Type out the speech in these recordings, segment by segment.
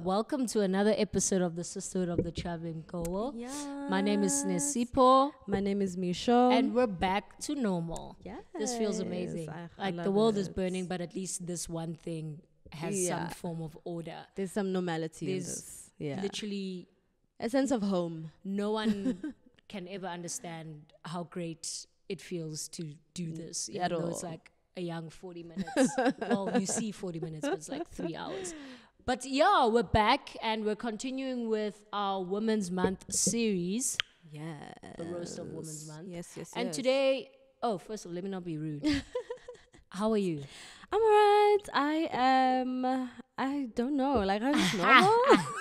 Welcome to another episode of the Sisterhood of the Mgowo. Yeah. My name is Nesipo. My name is Misho. And we're back to normal. Yes. This feels amazing. I the love world it. is burning, but at least this one thing has some form of order. There's some normality in There's this. Yeah. literally A sense of home. no one can ever understand how great it feels to do this. Even At though all. it's like a young 40 minutes. Well, you see 40 minutes, but it's like 3 hours. But yeah, we're back and we're continuing with our Women's Month series. Yeah. The roast of Women's Month. Yes. And today, first of all, let me not be rude. How are you? I'm alright. I don't know. Like, I'm just normal.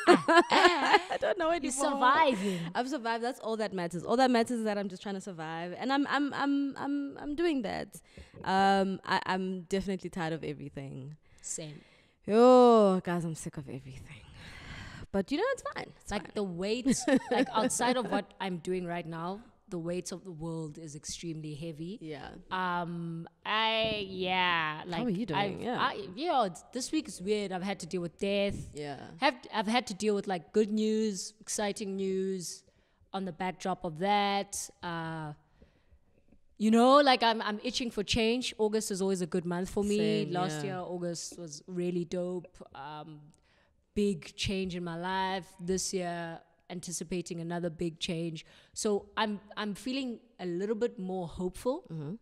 I don't know anymore. You're surviving. I've survived. That's all that matters. All that matters is that I'm just trying to survive, and I'm doing that. I'm definitely tired of everything. Same. Oh, guys, I'm sick of everything. But it's fine. It's like fine. the weight, like outside of what I'm doing right now, the weight of the world is extremely heavy. Yeah. Like how are you doing? This week is weird. I've had to deal with death. Yeah. I've had to deal with like good news, exciting news on the backdrop of that. I'm itching for change. August is always a good month for me. Same, Last year, August was really dope. Big change in my life. This year, anticipating another big change. So I'm feeling a little bit more hopeful. Mm-hmm.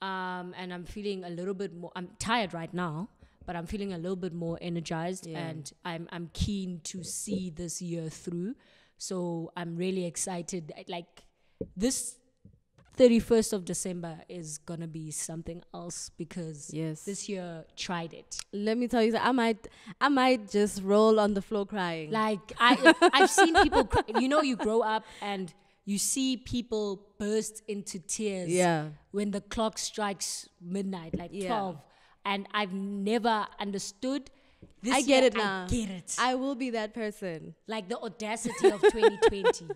And I'm feeling a little bit more, I'm tired right now, but I'm feeling a little bit more energized, and I'm keen to see this year through. So I'm really excited. Like this 31st of December is going to be something else because this year tried it. Let me tell you, I might just roll on the floor crying. Like I've seen people cry. You grow up and you see people burst into tears when the clock strikes midnight, like 12. And I've never understood. I get it now. I get it. I will be that person. Like the audacity of 2020.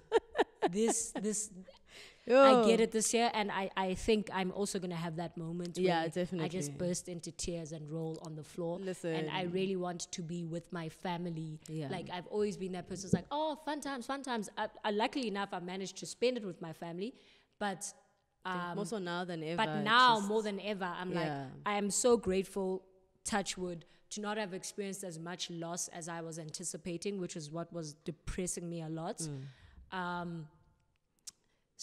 I get it this year, and I think I'm also going to have that moment where definitely. I just burst into tears and roll on the floor. Listen. And I really want to be with my family. Yeah. Like, I've always been that person who's like, oh, fun times. Luckily enough, I managed to spend it with my family. But more so now than ever. But now, more than ever, I'm like, I am so grateful, touch wood, to not have experienced as much loss as I was anticipating, which is what was depressing me a lot.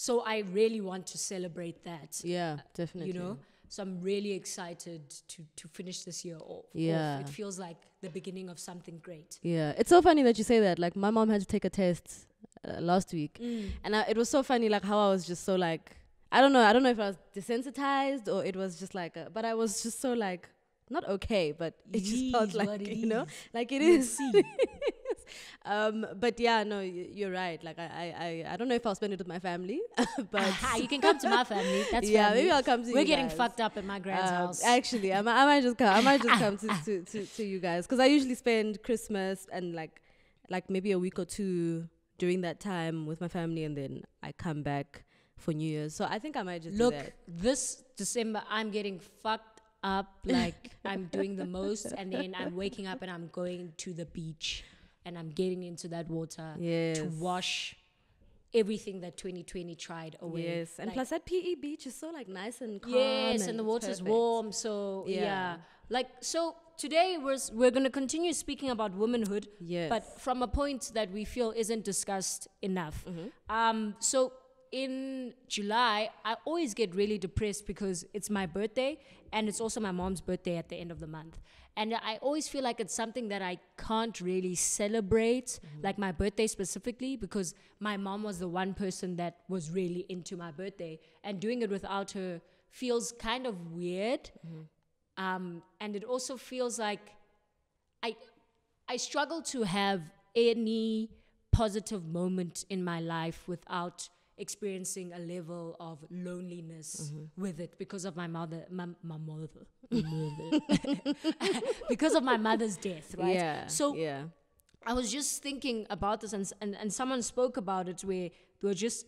So I really want to celebrate that. Yeah, definitely. So I'm really excited to finish this year off. Yeah. It feels like the beginning of something great. Yeah. It's so funny that you say that. Like, my mom had to take a test last week. And it was so funny, like, how I was just so, like, I don't know if I was desensitized or it was just like, but I was just so, like, not okay, but it just felt like, like it is. But yeah, no, you're right. Like I don't know if I'll spend it with my family, but you can come to my family. That's yeah, family. maybe I'll come to you. We're getting guys. fucked up at my grand's house. Actually, I might just come. I might just come to you guys, because I usually spend Christmas and like maybe a week or two during that time with my family, and then I come back for New Year's. So I think I might just do that. This December I'm getting fucked up. Like I'm doing the most, and then I'm waking up and I'm going to the beach. And I'm getting into that water to wash everything that 2020 tried away. Yes, and plus that PE beach is so like nice and calm. Yes, and the water's warm. So so today we're going to continue speaking about womanhood, but from a point that we feel isn't discussed enough. So in July, I always get really depressed because it's my birthday and it's also my mom's birthday at the end of the month. And I always feel like it's something that I can't really celebrate, like my birthday specifically, because my mom was the one person that was really into my birthday. And doing it without her feels kind of weird. And it also feels like I struggle to have any positive moment in my life without experiencing a level of loneliness with it because of my mother, because of my mother's death, right? I was just thinking about this, and someone spoke about it where they were just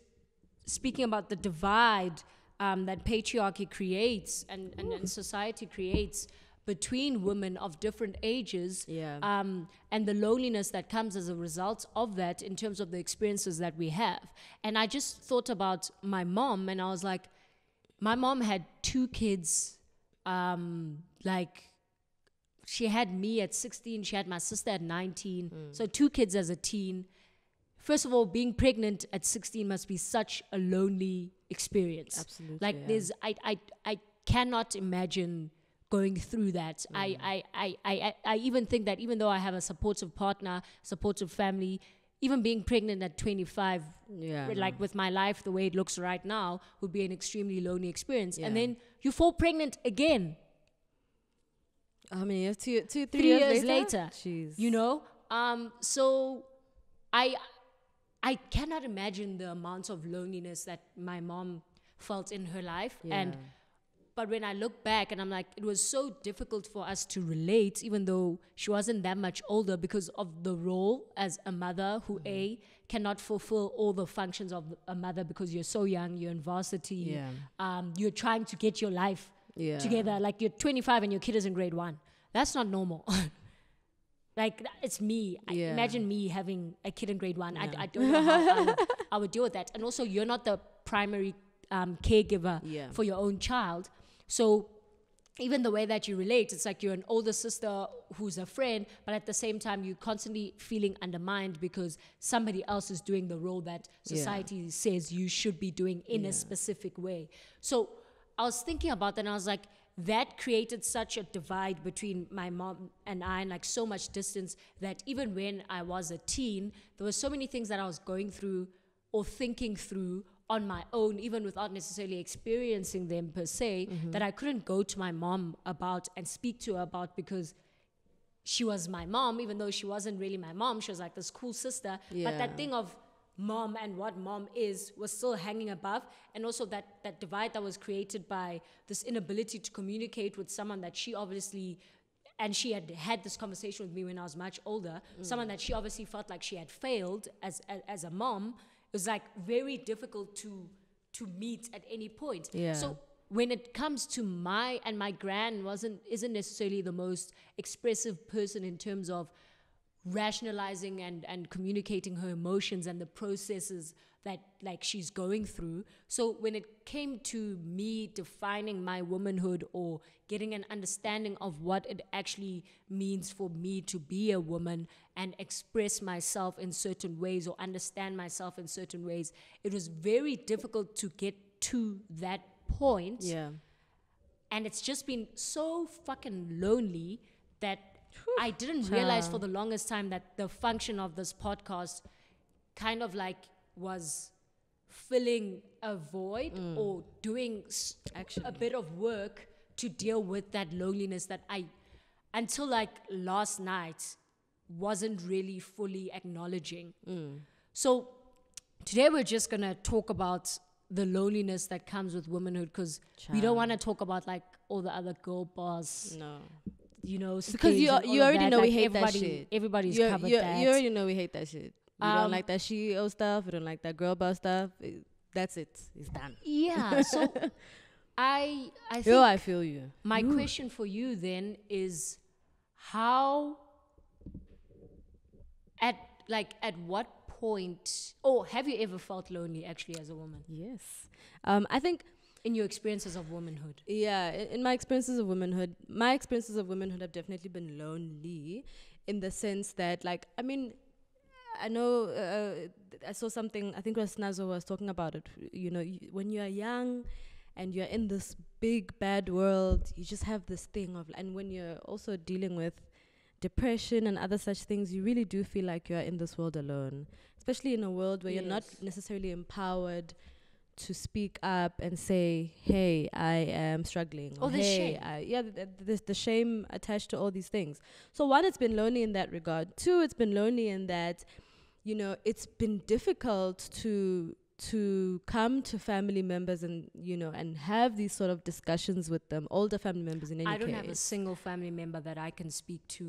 speaking about the divide that patriarchy creates and society creates between women of different ages, and the loneliness that comes as a result of that in terms of the experiences that we have. And I just thought about my mom, and I was like, my mom had 2 kids, like she had me at 16, she had my sister at 19, so 2 kids as a teen. First of all, being pregnant at 16 must be such a lonely experience. Absolutely. Like I cannot imagine going through that. I even think that even though I have a supportive partner, supportive family, even being pregnant at 25, with my life the way it looks right now, would be an extremely lonely experience. And then you fall pregnant again. How many years? 3 years later. Jeez. You know? So I cannot imagine the amount of loneliness that my mom felt in her life. But when I look back and I'm like, it was so difficult for us to relate, even though she wasn't that much older, because of the role as a mother who cannot fulfill all the functions of a mother because you're so young, you're in varsity, you're trying to get your life together. Like you're 25 and your kid is in grade 1. That's not normal. Like, it's me. Imagine me having a kid in grade 1. I don't know how I would deal with that. And also, you're not the primary caregiver for your own child. So even the way that you relate, it's like you're an older sister who's a friend, but at the same time, you're constantly feeling undermined because somebody else is doing the role that society says you should be doing in a specific way. So I was thinking about that, and I was like, that created such a divide between my mom and I, and like so much distance, that even when I was a teen, there were so many things that I was going through or thinking through on my own, even without necessarily experiencing them per se, that I couldn't go to my mom about and speak to her about, because she was my mom, even though she wasn't really my mom. She was like this cool sister. But that thing of mom and what mom is was still hanging above. And also that divide that was created by this inability to communicate with someone that she obviously, and she had this conversation with me when I was much older, someone that she obviously felt like she had failed as a mom. It was like very difficult to meet at any point. So when it comes to my gran isn't necessarily the most expressive person in terms of rationalizing and communicating her emotions and the processes that like she's going through. So when it came to me defining my womanhood or getting an understanding of what it actually means for me to be a woman and express myself in certain ways or understand myself in certain ways, it was very difficult to get to that point. And it's just been so fucking lonely that I didn't realize for the longest time that the function of this podcast kind of like was filling a void or doing a bit of work to deal with that loneliness that I, until like last night, wasn't really fully acknowledging. So today we're just going to talk about the loneliness that comes with womanhood, because we don't want to talk about like all the other girl boss. No. You know, because you already know like we hate that shit. Everybody's covered that. You already know we hate that shit. We don't like that CEO stuff. We don't like that girl boss stuff. That's it. It's done. Yeah. So I think I feel you. My question for you then is, how at what point, or have you ever felt lonely actually as a woman? Yes. I think in your experiences of womanhood. Yeah, in my experiences of womanhood have definitely been lonely, in the sense that, like, I mean, I know I saw something, I think Nazo was talking about it, you know, when you're young and you're in this big bad world, you just have this thing of, and when you're also dealing with depression and other such things, you really do feel like you're in this world alone, especially in a world where you're not necessarily empowered to speak up and say, hey, I am struggling. Or the shame. There's the shame attached to all these things. So one, it's been lonely in that regard. Two, it's been lonely in that, you know, it's been difficult to come to family members and, you know, and have these sort of discussions with them, older family members in any case. I don't have a single family member that I can speak to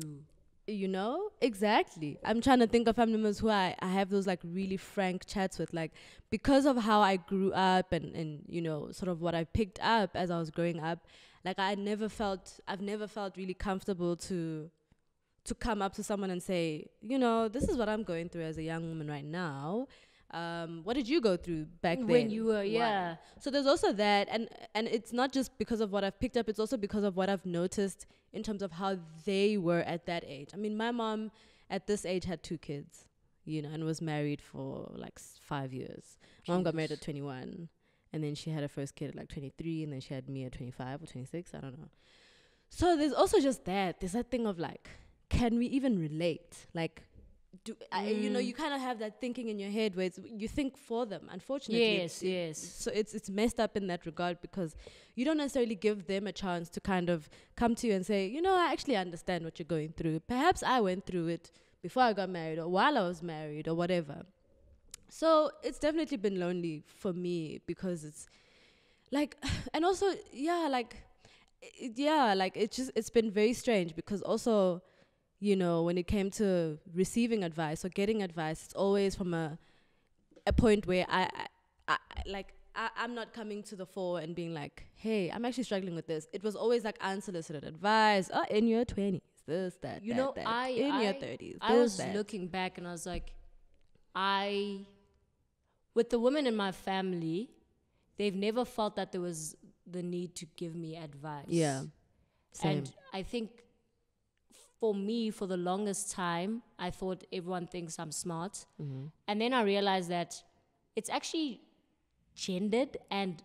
You know, exactly. I'm trying to think of family members who I have those like really frank chats with, like, because of how I grew up and you know, sort of what I picked up as I was growing up. Like, I've never felt really comfortable to come up to someone and say, you know, this is what I'm going through as a young woman right now. What did you go through back then? When you were, yeah. So there's also that, and it's not just because of what I've picked up, it's also because of what I've noticed in terms of how they were at that age. I mean, my mom at this age had 2 kids, you know, and was married for like 5 years. Mom got married at 21, and then she had her first kid at like 23, and then she had me at 25 or 26, I don't know. So there's also just that, there's that thing of like, can we even relate? Like, you know, you kind of have that thinking in your head where you think for them, unfortunately. Yes. So it's messed up in that regard, because you don't necessarily give them a chance to kind of come to you and say, you know, I actually understand what you're going through. Perhaps I went through it before I got married or while I was married or whatever. So it's definitely been lonely for me, because it's like, and also, it's been very strange, because also, you know, when it came to receiving advice or getting advice, it's always from a point where I'm not coming to the fore and being like, hey, I'm actually struggling with this. It was always like unsolicited advice. Oh, in your 20s, this, that, you that, know, that. In your 30s, I was looking back and I was like, with the women in my family, they've never felt that there was the need to give me advice. Yeah, same. And I think for me, for the longest time, I thought everyone thinks I'm smart. Mm-hmm. And then I realized that it's actually gendered, and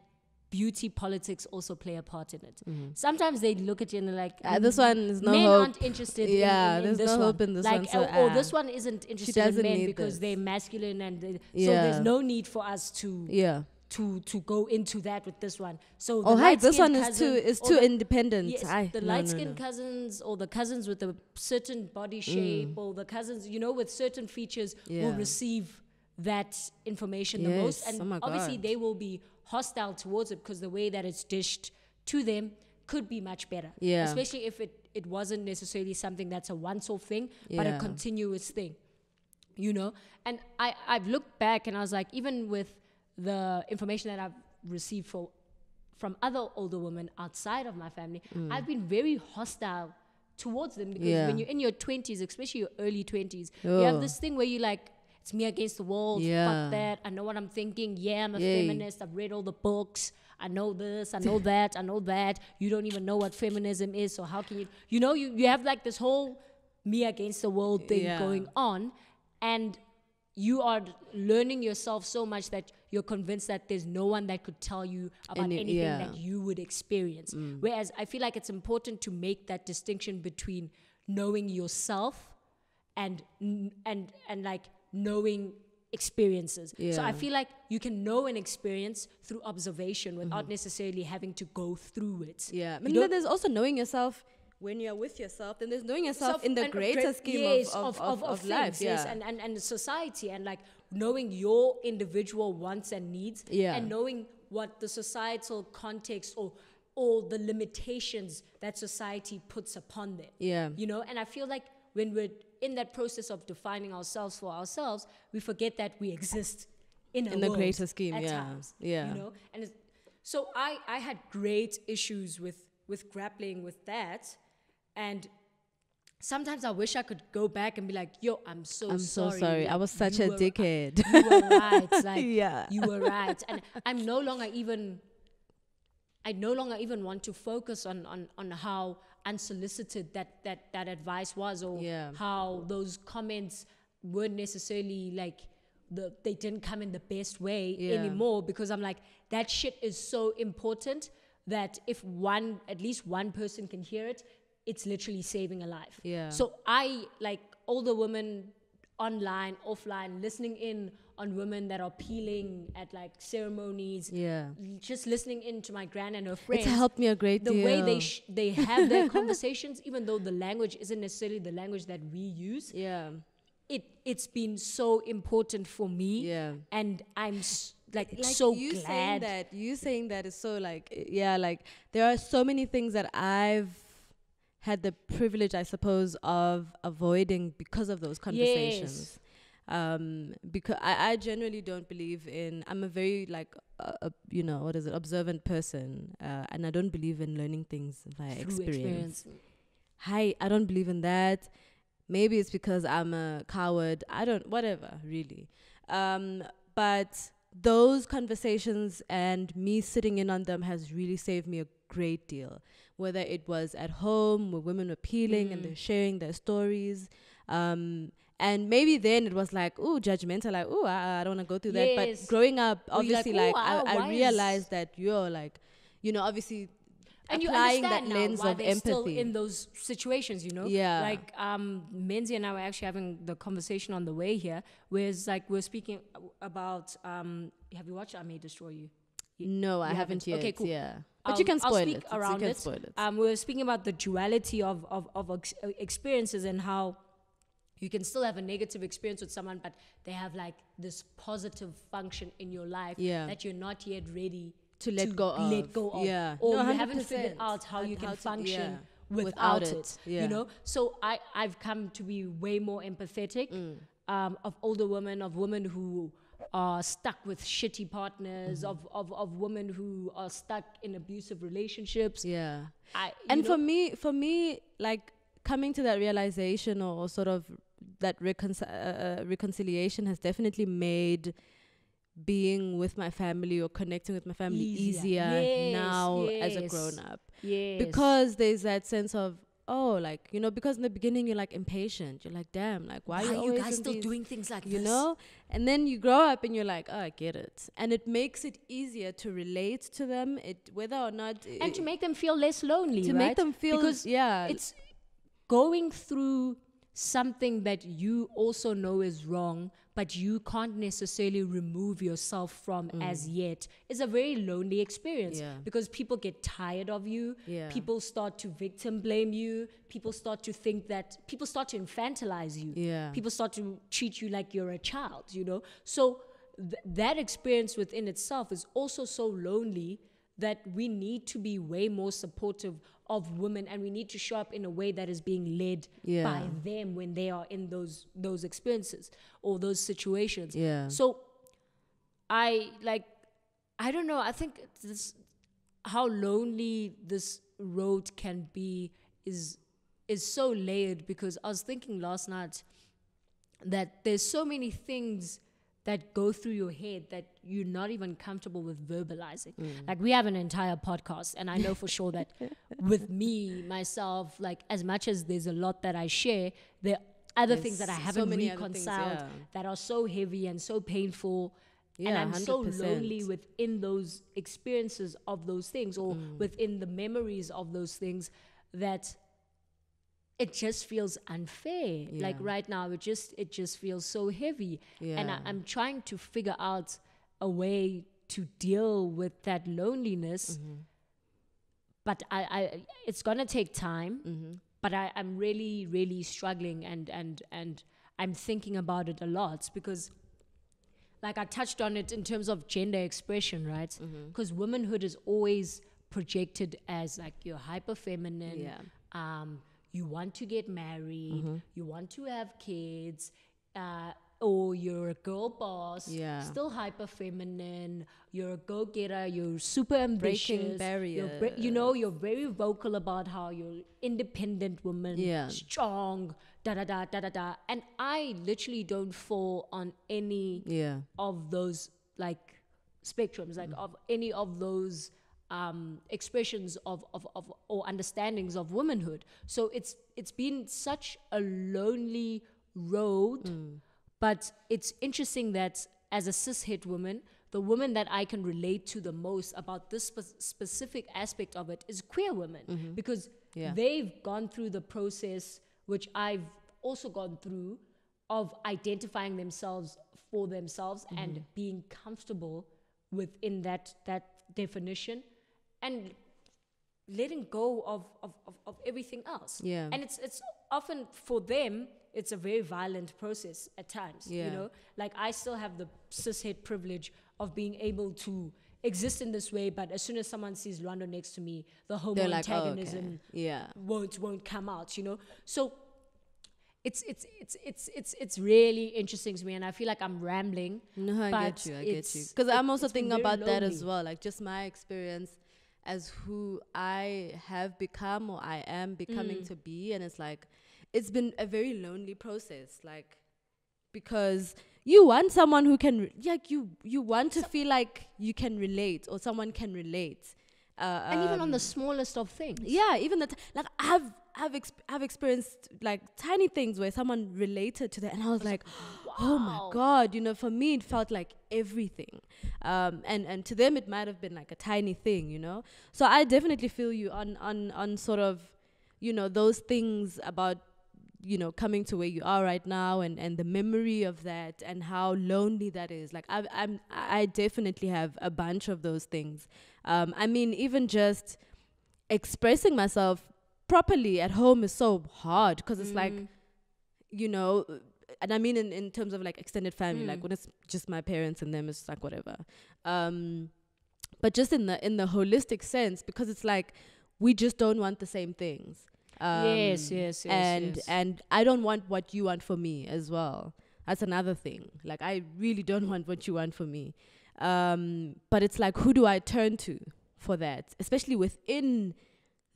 beauty politics also play a part in it. Mm-hmm. Sometimes they look at you and they're like, this one is no men hope. aren't interested in this no one. Hope in this like, one. So, this one isn't interested in men because they're masculine, and so there's no need for us to go into that with this one. So this one is too independent. Yes, the light-skinned cousins, or the cousins with a certain body shape, or the cousins, you know, with certain features will receive that information the most. And obviously they will be hostile towards it, because the way that it's dished to them could be much better. Yeah. Especially if it wasn't necessarily something that's a once-off thing, but a continuous thing. You know? And I've looked back and I was like, even with the information that I've received from other older women outside of my family, I've been very hostile towards them, because when you're in your 20s, especially your early 20s, you have this thing where you like, it's me against the world, fuck that, I know what I'm thinking, I'm a feminist, I've read all the books, I know this, I know that, I know that, you don't even know what feminism is, so how can you know, you have like this whole me against the world thing going on, and you are learning yourself so much that you're convinced that there's no one that could tell you about anything that you would experience. Whereas I feel like it's important to make that distinction between knowing yourself and like knowing experiences. So I feel like you can know an experience through observation without necessarily having to go through it. Yeah, I mean, there's also knowing yourself when you're with yourself, then there's knowing yourself in the greater scheme of life. Yes, and society, and like knowing your individual wants and needs, and knowing what the societal context or the limitations that society puts upon them. Yeah. You know, and I feel like when we're in that process of defining ourselves for ourselves, we forget that we exist in the greater scheme at times. Yeah. You know? And so I had great issues with grappling with that. And sometimes I wish I could go back and be like, yo, I'm so sorry. Like, I was such a dickhead. You were right. Like, you were right. And I no longer even want to focus on how unsolicited that advice was, or how those comments weren't necessarily like, they didn't come in the best way anymore, because I'm like, that shit is so important that if at least one person can hear it, it's literally saving a life. Yeah. So I, like older women online, offline, listening in on women that are peeling at like ceremonies. Yeah. Just listening in to my gran and her friends. It's helped me a great deal. The way they have their conversations, even though the language isn't necessarily the language that we use. Yeah. It's been so important for me. Yeah. And I'm like so glad. You saying that is so like, like there are so many things that I've had the privilege, I suppose, of avoiding because of those conversations. Because I generally don't believe in, I'm a very like, observant person. And I don't believe in learning things via experience. I don't believe in that. Maybe it's because I'm a coward. Whatever, really. But those conversations and me sitting in on them has really saved me a great deal. Whether it was at home where women were peeling and they're sharing their stories. And maybe then it was like, ooh, judgmental, like, ooh, I don't want to go through that. But growing up, obviously, I realized that you're like, obviously, and applying you that lens why of they're empathy still in those situations, Yeah. Like Menzi and I were actually having the conversation on the way here, where it's like we're speaking about. Have you watched I May Destroy You? No, I haven't yet. Okay, cool. Yeah, but you can spoil it. Around you can spoil it. We were speaking about the duality of experiences and how you can still have a negative experience with someone, but they have like this positive function in your life that you're not yet ready to let go of. Yeah. Or you haven't figured out how you can function without it. Yeah. So I've come to be way more empathetic of older women, of women who are stuck with shitty partners, of women who are stuck in abusive relationships. Yeah. For me, like coming to that realization or sort of that reconciliation has definitely made being with my family or connecting with my family easier now as a grown-up. Yes. Because there's that sense of, like, because in the beginning you're like impatient. You're like, damn, like, why are you guys still doing things like this? You know? And then you grow up and you're like, oh, I get it. And it makes it easier to relate to them, whether or not... And to make them feel less lonely, to make them feel... Because it's going through something that you also know is wrong, but you can't necessarily remove yourself from as yet, is a very lonely experience because people get tired of you. People start to victim blame you. People start to think that, people start to infantilize you. People start to treat you like you're a child, So that experience within itself is also so lonely that we need to be way more supportive of women, and we need to show up in a way that is being led by them when they are in those experiences or those situations. So I don't know, I think how lonely this road can be is so layered, because I was thinking last night that there's so many things that go through your head that you're not even comfortable with verbalizing. Like, we have an entire podcast, and I know for sure that with me, myself, like, as much as there's a lot that I share, there are other things that I haven't reconciled that are so heavy and so painful. And I'm 100%. So lonely within those experiences of those things, or within the memories of those things, that it just feels unfair. Like right now, it just feels so heavy. And I'm trying to figure out a way to deal with that loneliness. But I it's gonna take time. But I'm really, really struggling, and I'm thinking about it a lot, because like I touched on it in terms of gender expression, right? Because womanhood is always projected as like you're hyper feminine. You want to get married, you want to have kids, or you're a girl boss, still hyper feminine, you're a go-getter, you're super ambitious. Breaking barriers. You're very vocal about how you're independent woman, strong, da-da-da. And I literally don't fall on any of those like spectrums, like of any of those expressions of or understandings of womanhood. So it's been such a lonely road, but it's interesting that as a cishet woman, the woman that I can relate to the most about this specific aspect of it is queer women, because they've gone through the process, which I've also gone through, of identifying themselves for themselves and being comfortable within that definition, and letting go of everything else. And it's often for them, it's a very violent process at times. Like I still have the cishet privilege of being able to exist in this way, but as soon as someone sees Lwando next to me, the homo They're like, antagonism okay. won't come out, you know. So it's really interesting to me, and I feel like I'm rambling. No, I get you. Because I'm also thinking about that as well, like just my experience as who I have become or I am becoming to be, and it's like it's been a very lonely process, like because you want someone who can you want to feel like you can relate or someone can relate, and even on the smallest of things. Yeah, even like I've experienced like tiny things where someone related to that, and I was like, wow. Oh my God, you know, for me it felt like everything, and to them it might have been like a tiny thing, you know. So I definitely feel you on sort of, you know, those things about, you know, coming to where you are right now, and the memory of that and how lonely that is. Like I definitely have a bunch of those things. I mean, even just expressing myself properly at home is so hard because it's like, you know, and I mean in terms of like extended family, like when it's just my parents and them, it's like whatever. But just in the holistic sense, because it's like we just don't want the same things. Yes. And I don't want what you want for me as well. That's another thing. Like I really don't want what you want for me. But it's like, who do I turn to for that? Especially within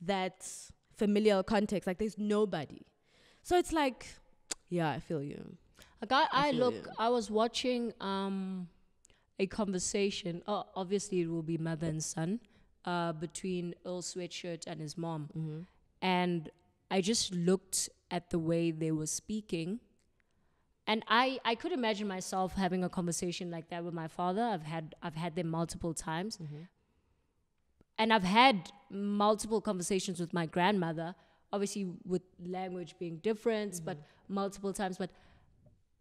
that familial context. Like there's nobody. So it's like, yeah, I feel you. I was watching a conversation. Obviously it will be mother and son between Earl Sweatshirt and his mom. Mm-hmm. And I just looked at the way they were speaking, and I could imagine myself having a conversation like that with my father. I've had them multiple times, and I've had multiple conversations with my grandmother, obviously with language being different, but multiple times. But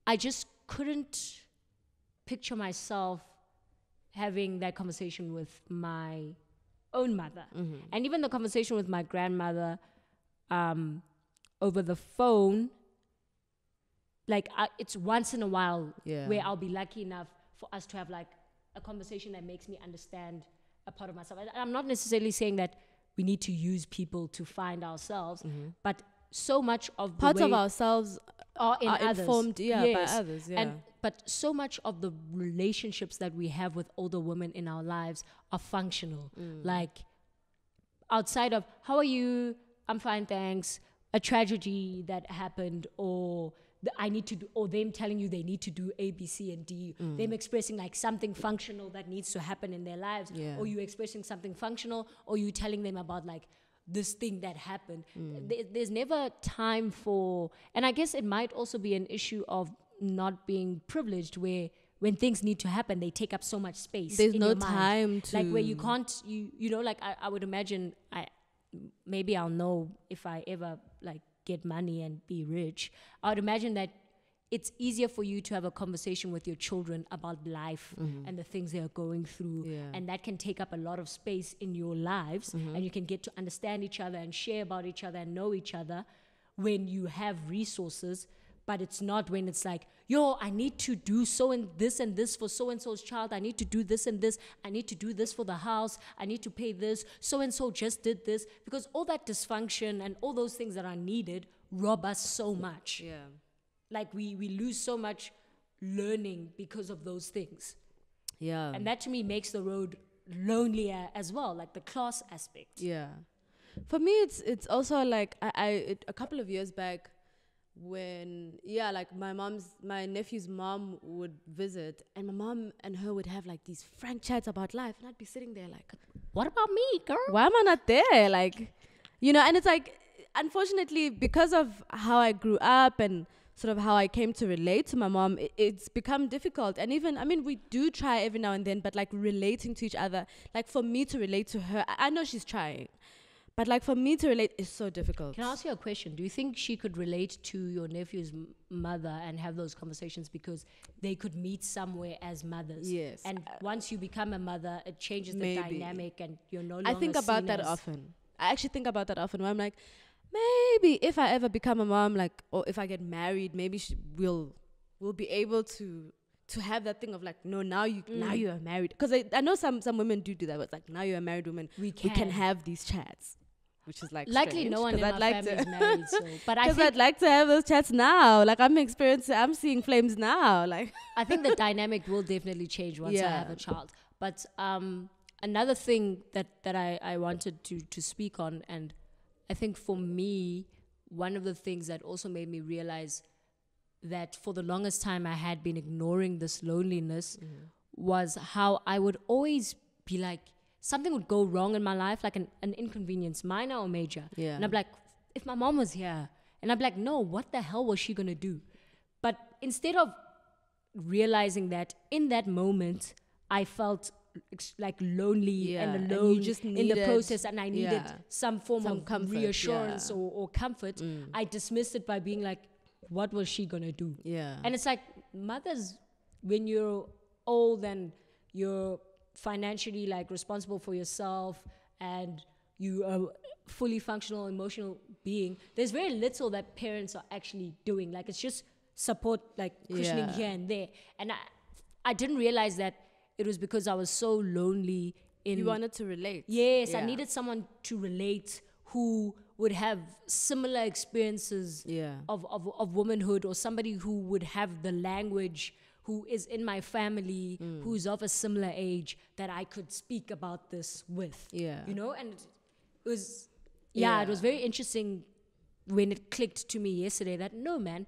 I just couldn't picture myself having that conversation with my own mother, and even the conversation with my grandmother over the phone, like it's once in a while where I'll be lucky enough for us to have like a conversation that makes me understand a part of myself. I'm not necessarily saying that we need to use people to find ourselves, but so much of parts of ourselves are informed by others. But so much of the relationships that we have with older women in our lives are functional. Like outside of how are you? I'm fine, thanks. A tragedy that happened, or I need to do, or them telling you they need to do A, B, C, and D. Them expressing like something functional that needs to happen in their lives, or you expressing something functional, or you telling them about like this thing that happened. There's never time for, and I guess it might also be an issue of not being privileged, where when things need to happen, they take up so much space. There's in no your mind. time to, like where you can't, you know, like I would imagine maybe I'll know if I ever like get money and be rich. I would imagine that it's easier for you to have a conversation with your children about life and the things they are going through. And that can take up a lot of space in your lives, and you can get to understand each other and share about each other and know each other when you have resources. But it's not when it's like, yo, I need to do so and this for so-and-so's child. I need to do this and this. I need to do this for the house. I need to pay this. So-and-so just did this. Because all that dysfunction and all those things that are needed rob us so much. Like we lose so much learning because of those things. And that to me makes the road lonelier as well, like the class aspect. For me, it's also like a couple of years back, when like my nephew's mom would visit, and my mom and her would have like these frank chats about life, and I'd be sitting there like, what about me, girl? Why am I not there? Like, you know. And it's like, unfortunately, because of how I grew up and sort of how I came to relate to my mom, it's become difficult. And even, I mean, we do try every now and then, but like relating to each other, like for me to relate to her, I know she's trying, but like for me to relate is so difficult. Can I ask you a question? Do you think she could relate to your nephew's mother and have those conversations because they could meet somewhere as mothers? Yes. And once you become a mother, it changes the dynamic, and you're no longer I think about that often. I actually think about that often, where I'm like, maybe if I ever become a mom, like, or if I get married, maybe we'll be able to to have that thing of like, no, now you are married. Because I know some women do that, but it's like, now you're a married woman, we can have these chats. Which is like likely strange, no one in my family is married, so but I think I'd like to have those chats now. Like I'm seeing flames now. Like I think the dynamic will definitely change once I have a child. But another thing that I wanted to speak on, and I think for me, one of the things that also made me realize that for the longest time I had been ignoring this loneliness was how I would always be like, something would go wrong in my life, like an inconvenience, minor or major. Yeah. And I'm like, if my mom was here, and I'm like, no, what the hell was she going to do? But instead of realizing that in that moment, I felt like lonely and alone and in the process, and I needed some form of comfort, reassurance or comfort, I dismissed it by being like, what was she going to do? Yeah. And it's like, mothers, when you're old and you're financially like responsible for yourself and you are fully functional emotional being, there's very little that parents are actually doing. Like it's just support, like cushioning here and there. And I didn't realize that it was because I was so lonely you wanted to relate. Yes, I needed someone to relate who would have similar experiences of womanhood, or somebody who would have the language, who is in my family, who's of a similar age, that I could speak about this with. Yeah. You know, and it was, it was very interesting when it clicked to me yesterday that no, man,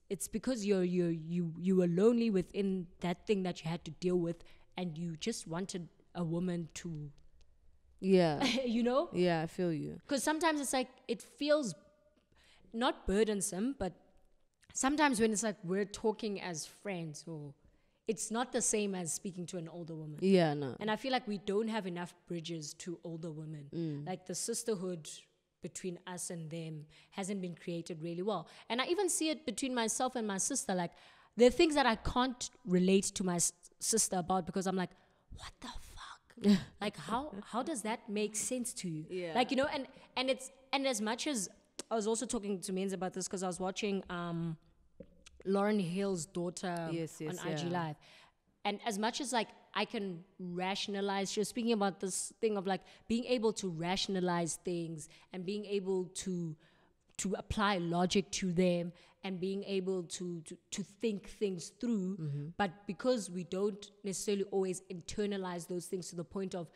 it's because you were lonely within that thing that you had to deal with, and you just wanted a woman to, you know? Yeah, I feel you. Because sometimes it's like, it feels not burdensome, but sometimes when it's like we're talking as friends, or it's not the same as speaking to an older woman. Yeah, no. And I feel like we don't have enough bridges to older women. Like the sisterhood between us and them hasn't been created really well. And I even see it between myself and my sister. Like there are things that I can't relate to my sister about, because I'm like, what the fuck? Like how does that make sense to you? Yeah. Like, you know, and as much as I was also talking to Menz about this, because I was watching Lauryn Hill's daughter on IG Live. And as much as like I can rationalize, she was speaking about this thing of like being able to rationalize things and being able to apply logic to them and being able to think things through. But because we don't necessarily always internalize those things to the point of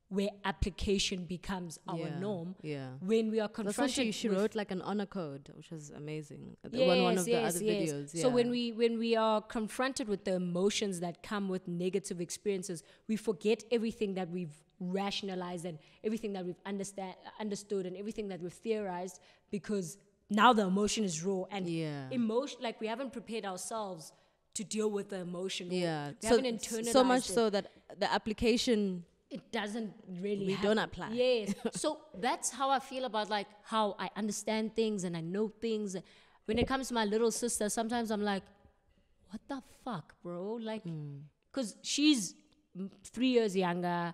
where application becomes our norm. Yeah. When we are confronted, she wrote like an honor code, which is amazing. One of the other videos. Yeah. So when we are confronted with the emotions that come with negative experiences, we forget everything that we've rationalized and everything that we've understood and everything that we've theorized, because now the emotion is raw and emotion, like we haven't prepared ourselves to deal with the emotion. Yeah. We haven't internalized so much so that the application, it doesn't really we don't apply. Yes. So that's how I feel about like how I understand things and I know things. When it comes to my little sister, sometimes I'm like, what the fuck, bro? Like, because she's 3 years younger,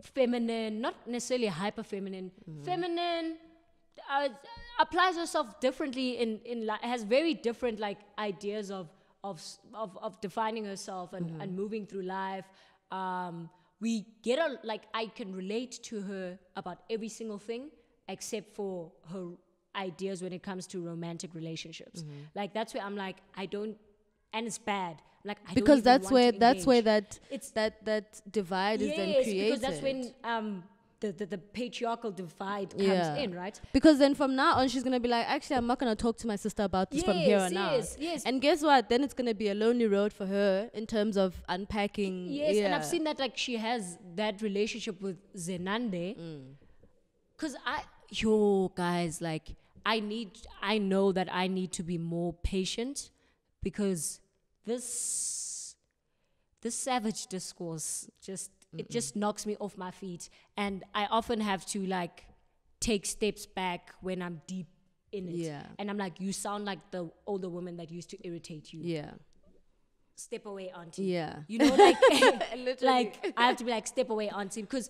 feminine, not necessarily hyper feminine, feminine, applies herself differently in has very different like ideas of defining herself and moving through life. We get I can relate to her about every single thing except for her ideas when it comes to romantic relationships. Like that's where I'm like, I don't, and it's bad. Like I because don't even that's where that divide is then created. Because that's when the patriarchal divide comes in, right? Because then from now on, she's going to be like, actually, I'm not going to talk to my sister about this from here on out. Yes. And guess what? Then it's going to be a lonely road for her in terms of unpacking. Yes, and I've seen that, like, she has that relationship with Zenande. Because guys, like, I know that I need to be more patient, because this savage discourse just knocks me off my feet, and I often have to like take steps back when I'm deep in it. Yeah. And I'm like, you sound like the older woman that used to irritate you. Yeah. Step away, auntie. Yeah. You know, like like I have to be like, step away, auntie, because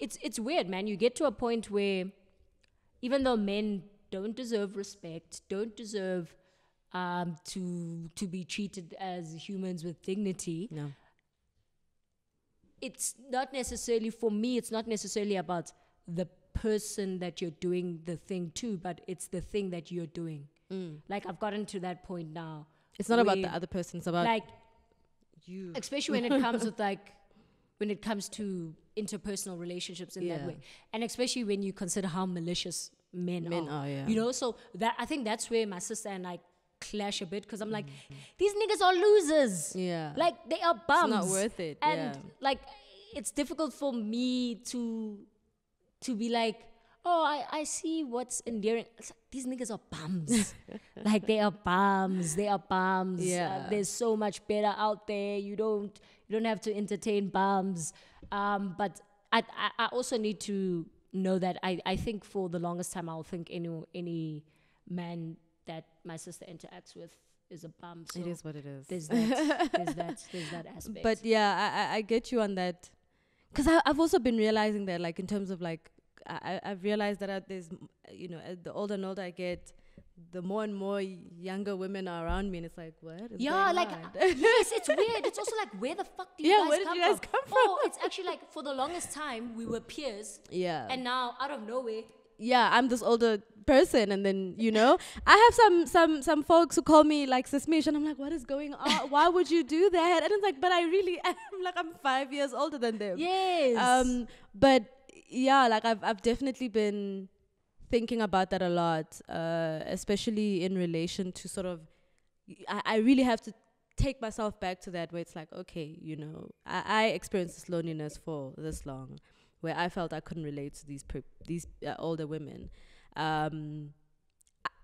it's weird, man. You get to a point where even though men don't deserve respect, don't deserve to be treated as humans with dignity. No. It's not necessarily, for me, it's not necessarily about the person that you're doing the thing to, but it's the thing that you're doing. Like, I've gotten to that point now. It's not about the other person, it's about like you. Especially when it comes with when it comes to interpersonal relationships in that way. And especially when you consider how malicious men are. Yeah. You know, so that I think that's where my sister and I clash a bit, because I'm like, these niggas are losers. Yeah. Like, they are bums. It's not worth it. And like, it's difficult for me to be like, oh, I see what's endearing. Like, these niggas are bums. Like, they are bums. They are bums. Yeah. There's so much better out there. You don't have to entertain bums. But I also need to know that I think for the longest time I'll think any man that my sister interacts with is a bum. So it is what it is. There's that aspect. But yeah, I get you on that. Because I've also been realizing that, like, in terms of, like, I've realized that there's, you know, the older and older I get, the more and more younger women are around me, and it's like, what is going like, on? yes, it's weird. It's also like, where the fuck do you guys come from? Oh, it's actually like, for the longest time, we were peers. Yeah. And now, out of nowhere, yeah, I'm this older person, and then, you know, I have some folks who call me like Sis Mish, and I'm like, what is going on? Why would you do that? And it's like, but I really am, like, I'm 5 years older than them. Yes. But yeah, like, I've definitely been thinking about that a lot, especially in relation to sort of, I really have to take myself back to that, where it's like, okay, you know, I experienced this loneliness for this long, where I felt I couldn't relate to these older women, and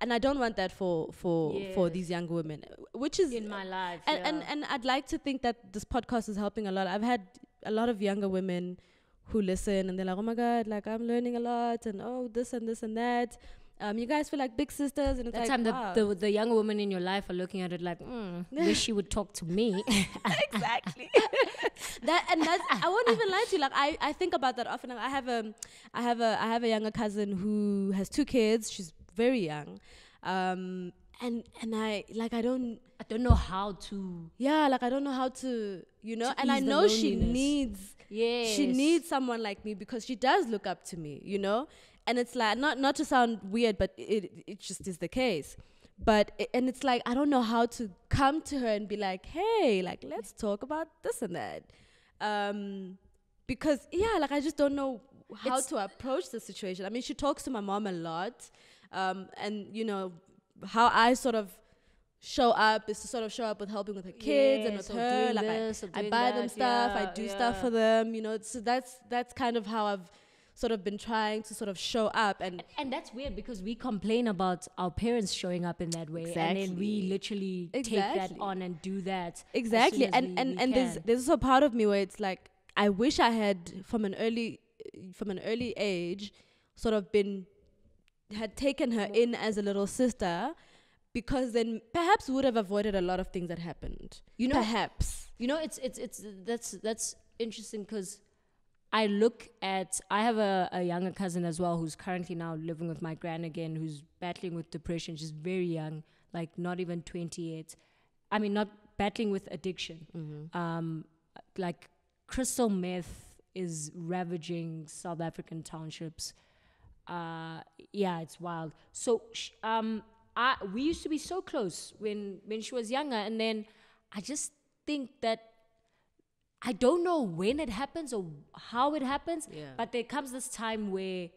I don't want that for these younger women, which is in my life. And I'd like to think that this podcast is helping a lot. I've had a lot of younger women who listen, and they're like, oh my God, like, I'm learning a lot, and oh, this and this and that. You guys feel like big sisters, and it's that like, time wow. the younger women in your life are looking at it like, wish she would talk to me. Exactly. That's I won't even lie to you. Like, I think about that often. Like, I have a younger cousin who has 2 kids. She's very young, and I don't know how to. Yeah, like, I don't know how to, you know. And I know she needs someone like me, because she does look up to me, you know. And it's like, not to sound weird, but it just is the case. But and it's like, I don't know how to come to her and be like, hey, like, let's talk about this and that, because like, I just don't know how to approach the situation. I mean, she talks to my mom a lot, and, you know, how I sort of show up is to sort of show up with helping with her kids and with her. Like, I buy them stuff, I do stuff for them, you know. So that's kind of how I've sort of been trying to sort of show up. And that's weird, because we complain about our parents showing up in that way. Exactly. And then we literally take that on and do that. Exactly. And there's also a part of me where it's like, I wish I had from an early age sort of had taken her in as a little sister, because then perhaps would have avoided a lot of things that happened. You know, perhaps. You know, that's interesting, because I have a younger cousin as well, who's currently now living with my gran again, who's battling with depression. She's very young, like not even 28. I mean, not battling with addiction. Mm-hmm. Like, crystal meth is ravaging South African townships. It's wild. So, we used to be so close when she was younger, and then I just think that I don't know when it happens or how it happens, but there comes this time where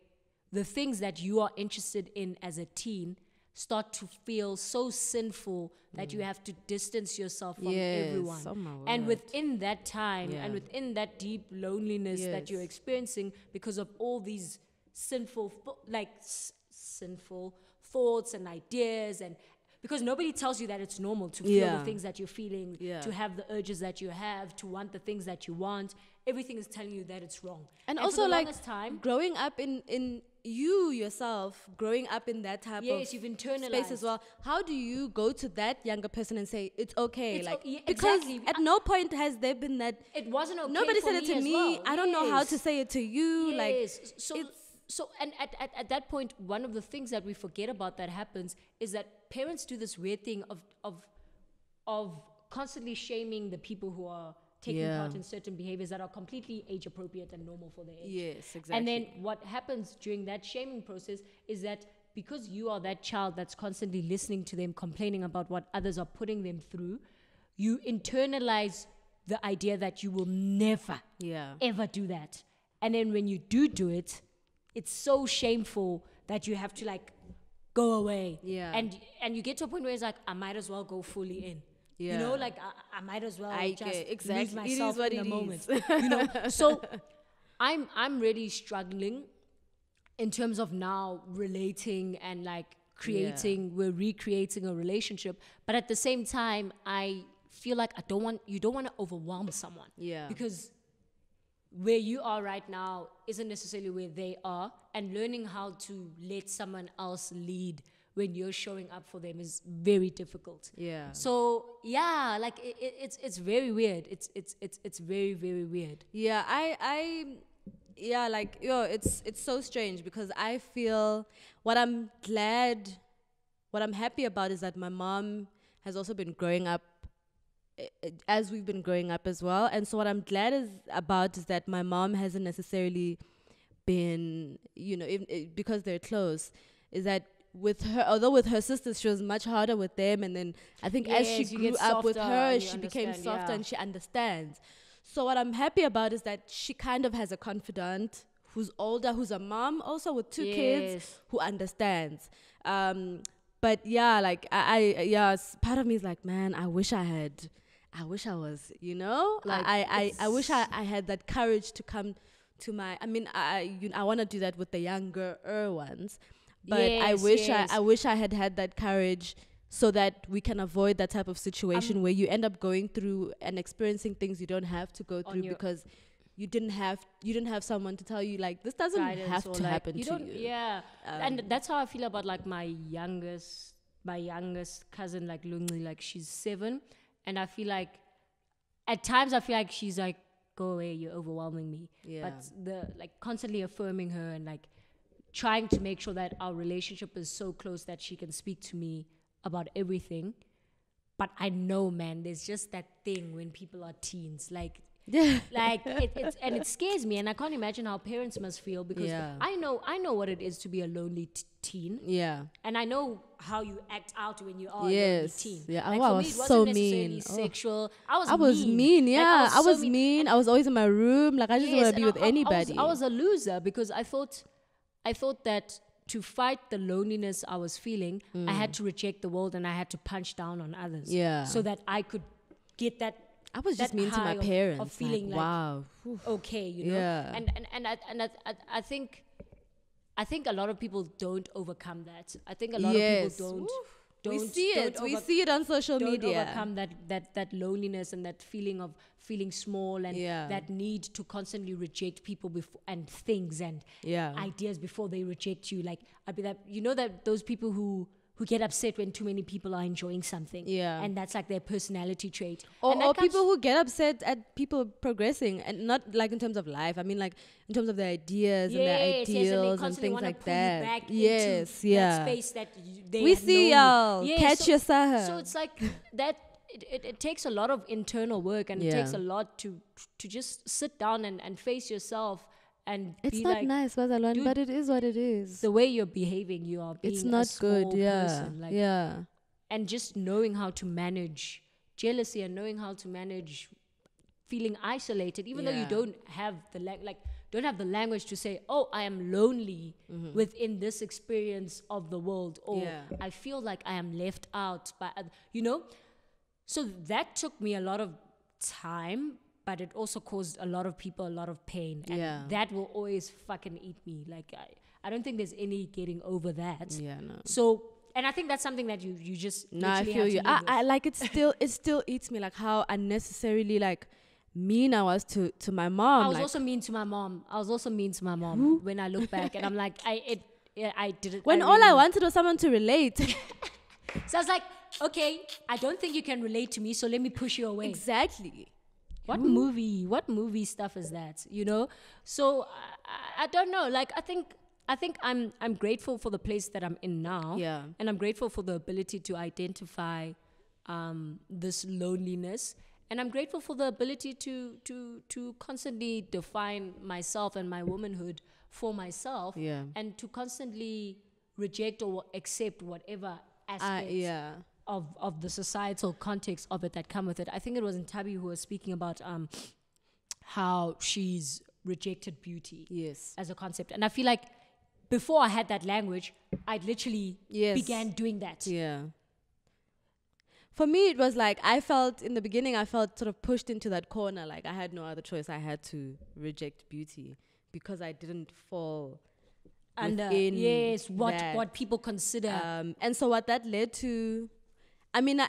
the things that you are interested in as a teen start to feel so sinful that you have to distance yourself from everyone. Oh my word. And within that time and within that deep loneliness that you're experiencing because of all these sinful thoughts and ideas, and because nobody tells you that it's normal to feel the things that you're feeling, to have the urges that you have, to want the things that you want. Everything is telling you that it's wrong. And also, like, growing up in you yourself, growing up in that type of you've internalized space as well. How do you go to that younger person and say it's okay? Because at no point has there been that. It wasn't okay. Nobody said it to me. Well. I don't know how to say it to you. Yes. So so and at that point, one of the things that we forget about that happens is that parents do this weird thing of constantly shaming the people who are taking part in certain behaviors that are completely age appropriate and normal for their age. Yes, exactly. And then what happens during that shaming process is that because you are that child that's constantly listening to them, complaining about what others are putting them through, you internalize the idea that you will never, ever do that. And then when you do it, it's so shameful that you have to like go away. Yeah. And you get to a point where it's like, I might as well go fully in. Yeah. You know, like I might as well lose myself in the moment. You know, so I'm really struggling in terms of now relating and like we're recreating a relationship, but at the same time, I feel like you don't want to overwhelm someone. Yeah. Because where you are right now isn't necessarily where they are, and learning how to let someone else lead when you're showing up for them is very difficult. Yeah. So yeah, like it's very weird. It's very, very weird. Yeah, it's so strange because I feel what I'm happy about is that my mom has also been growing up as we've been growing up as well. And so what I'm glad about is that my mom hasn't necessarily been, because they're close, is that with her sisters, she was much harder with them. And then I think as she grew up with her, she became softer and she understands. So what I'm happy about is that she kind of has a confidant who's older, who's a mom also with two kids, who understands. But yeah, like part of me is like, man, I wish I was, like I wish I had that courage to come to my, I want to do that with the younger ones, but I wish I had that courage so that we can avoid that type of situation where you end up going through and experiencing things you don't have to go through because you didn't have someone to tell you like this doesn't have to happen to you. Yeah, and that's how I feel about like my youngest cousin, like Lungi, like she's 7, and I feel like at times she's like, go away, you're overwhelming me. Yeah. But the like constantly affirming her and like trying to make sure that our relationship is so close that she can speak to me about everything. But I know, man, there's just that thing when people are teens, like it scares me, and I can't imagine how parents must feel because I know what it is to be a lonely teen. Yeah, and I know how you act out when you are a lonely teen. Yeah, like, I was so mean. Sexual. I was mean. Yeah, like, I was mean. I was always in my room. Like I just want to be with anybody. I was a loser because I thought that to fight the loneliness I was feeling, I had to reject the world and I had to punch down on others. Yeah, so that I could get that. I was just mean to my parents. Of feeling like wow, okay, Yeah. And I think a lot of people don't overcome that. I think a lot of people don't. We see it on social media. Don't overcome that loneliness and that feeling of feeling small and that need to constantly reject people and things and ideas before they reject you. Like I'd be that that those people who get upset when too many people are enjoying something. Yeah. And that's like their personality trait. Or people who get upset at people progressing, and not like in terms of life. I mean like in terms of their ideas and their ideals and things like that. Yes, that space that they we see y'all. Catch yourself. So it's like that it takes a lot of internal work and it takes a lot to just sit down and face yourself. And it's not like, nice, Bazalwane, but it is what it is. The way you're behaving, you are being it's not a good, person. Like, and just knowing how to manage jealousy and knowing how to manage feeling isolated, even though you don't have the language to say, oh, I am lonely within this experience of the world, or I feel like I am left out by, So that took me a lot of time. But it also caused a lot of people a lot of pain. And that will always fucking eat me. Like, I don't think there's any getting over that. Yeah, no. So, and I think that's something that you just I feel you. I like it still eats me, like how unnecessarily like mean I was to my mom. I was also mean to my mom when I look back. And I'm like, I didn't. When all I wanted was someone to relate. So I was like, okay, I don't think you can relate to me, so let me push you away. Exactly. What movie stuff is that, So I don't know. Like, I think I think I'm grateful for the place that I'm in now. Yeah. And I'm grateful for the ability to identify this loneliness. And I'm grateful for the ability to constantly define myself and my womanhood for myself. Yeah. And to constantly reject or accept whatever aspects of the societal context of it that come with it. I think it was Ntabi who was speaking about how she's rejected beauty as a concept. And I feel like before I had that language, I literally began doing that. Yeah. For me, it was like in the beginning, I felt sort of pushed into that corner. Like I had no other choice. I had to reject beauty because I didn't fall under what people consider. And so what that led to, I mean,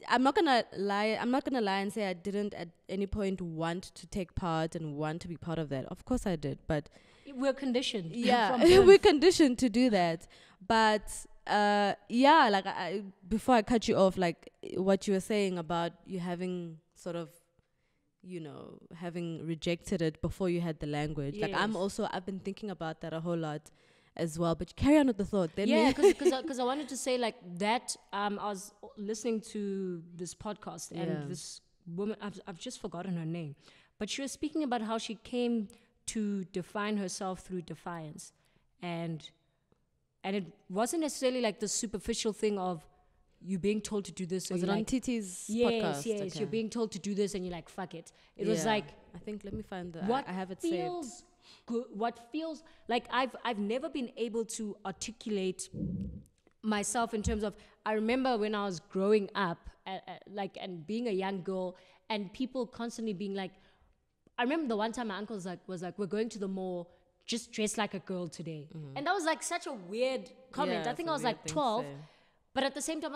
I'm not gonna lie. I'm not gonna lie and say I didn't at any point want to take part and want to be part of that. Of course I did, but we're conditioned. Yeah, we're conditioned to do that. But like before I cut you off, like what you were saying about you having sort of, having rejected it before you had the language. Yes. Like I've been thinking about that a whole lot as well, but carry on with the thought. Then because I wanted to say like that. I was listening to this podcast and this woman, I've just forgotten her name, but she was speaking about how she came to define herself through defiance, and it wasn't necessarily like the superficial thing of you being told to do this. Was it on TT's podcast? Yes, okay. You're being told to do this and you're like, fuck it. It was like, I think, let me find what I have it feels saved. Good, what feels like I've never been able to articulate myself in terms of, I remember when I was growing up and being a young girl and people constantly being like, I remember the one time my uncle was like, we're going to the mall, just dress like a girl today. Mm-hmm. And that was like such a weird comment. I think I was like 12. But at the same time,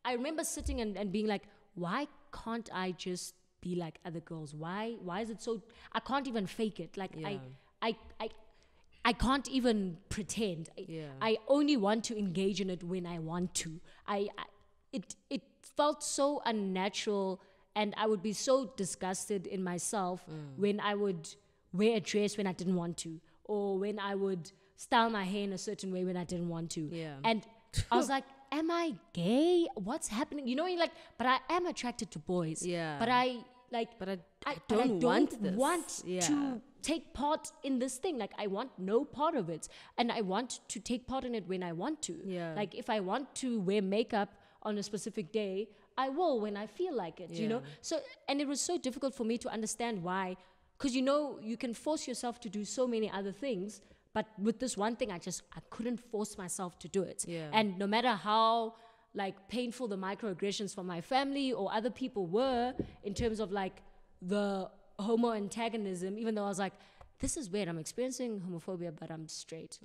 I remember sitting and being like, why can't I just be like other girls? Why is it so, I can't even fake it. Like I can't even pretend. I only want to engage in it when I want to. It felt so unnatural, and I would be so disgusted in myself when I would wear a dress when I didn't want to, or when I would style my hair in a certain way when I didn't want to. And I was like, am I gay? What's happening? You're like, but I am attracted to boys. But I don't want to take part in this thing. Like, I want no part of it. And I want to take part in it when I want to. Like, if I want to wear makeup on a specific day, I will when I feel like it, you know? So, and it was so difficult for me to understand why, because, you can force yourself to do so many other things, but with this one thing, I couldn't force myself to do it. And no matter how like painful the microaggressions from my family or other people were in terms of like the homo antagonism, even though I was like, this is weird, I'm experiencing homophobia, but I'm straight.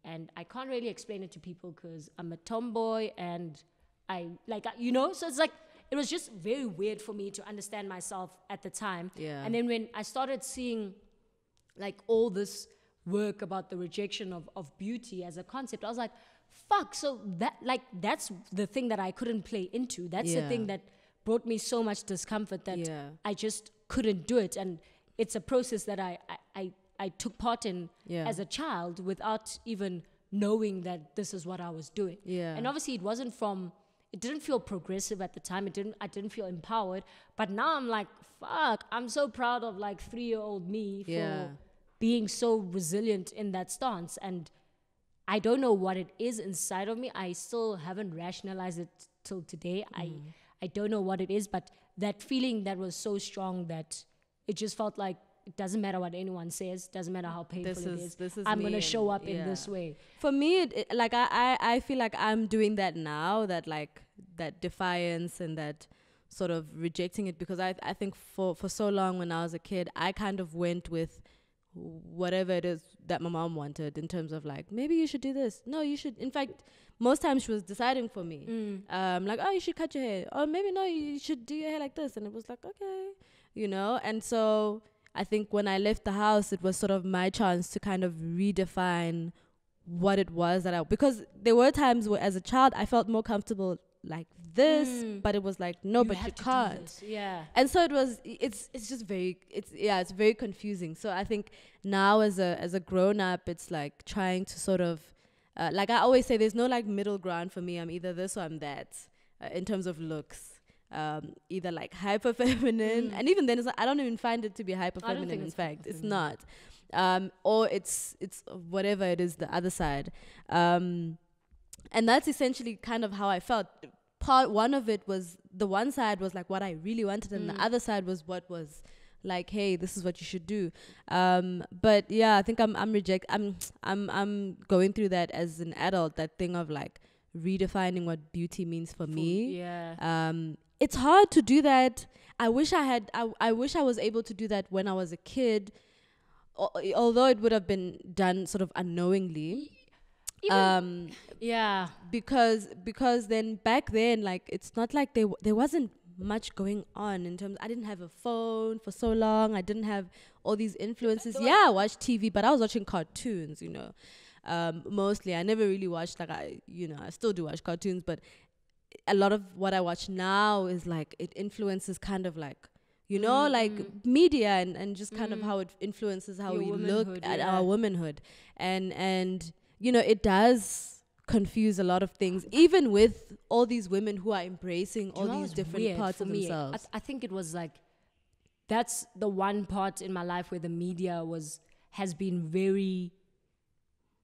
And I can't really explain it to people because I'm a tomboy and I like, so it's like, it was just very weird for me to understand myself at the time. And then when I started seeing like all this work about the rejection of beauty as a concept, I was like, fuck, so that's the thing that I couldn't play into. That's the thing that brought me so much discomfort that I just couldn't do it. And it's a process that I took part in as a child without even knowing that this is what I was doing. And obviously it didn't feel progressive at the time. I didn't feel empowered. But now I'm like, fuck, I'm so proud of like 3-year-old me for being so resilient in that stance. And I don't know what it is inside of me. I still haven't rationalized it till today. I don't know what it is, but that feeling that was so strong that it just felt like it doesn't matter what anyone says, doesn't matter how painful it is. I'm going to show up in this way. For me, I feel like I'm doing that now, that like that defiance and that sort of rejecting it, because I think for so long when I was a kid, I kind of went with whatever it is that my mom wanted in terms of like, maybe you should do this. No, you should. In fact, most times she was deciding for me. Like, oh, you should cut your hair. Or maybe, no, you should do your hair like this. And it was like, okay, And so I think when I left the house, it was sort of my chance to kind of redefine what it was because there were times where as a child, I felt more comfortable like this, but it was like, no, but you can't. Yeah. And so it's just very, it's very confusing. So I think now as a grown up, it's like trying to sort of, like I always say, there's no like middle ground for me. I'm either this or I'm that, in terms of looks. Either like hyper feminine, and even then I don't even find it to be hyper feminine. In fact, it's not. Or it's whatever it is, the other side. And that's essentially kind of how I felt. Part one of it was, the one side was like what I really wanted, and the other side was what was like, hey, this is what you should do. But yeah, I think I'm going through that as an adult, that thing of like redefining what beauty means for me. Yeah. It's hard to do that. I wish I wish I was able to do that when I was a kid, although it would have been done sort of unknowingly. Yeah. Because then back then, like, it's not like there wasn't much going on in terms. I didn't have a phone for so long. I didn't have all these influences. I watched TV, but I was watching cartoons, you know. Mostly, I never really watched, like, I still do watch cartoons, but a lot of what I watch now is like, it influences kind of like, like media and just kind of how it influences how we look at our womanhood. And it does confuse a lot of things, even with all these women who are embracing all these different parts of themselves. I think it was like, that's the one part in my life where the media has been very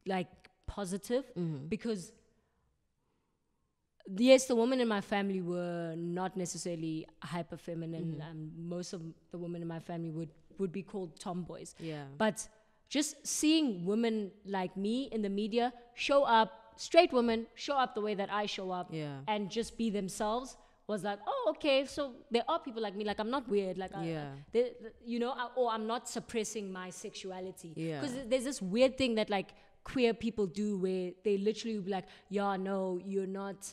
like positive, because yes, the women in my family were not necessarily hyper feminine. Most of the women in my family would be called tomboys. Yeah. But just seeing women like me in the media show up, straight women show up the way that I show up, and just be themselves, was like, oh, okay, so there are people like me. Like, I'm not weird. Like, or I'm not suppressing my sexuality. Because there's this weird thing that like queer people do, where they literally be like, yeah, no, you're not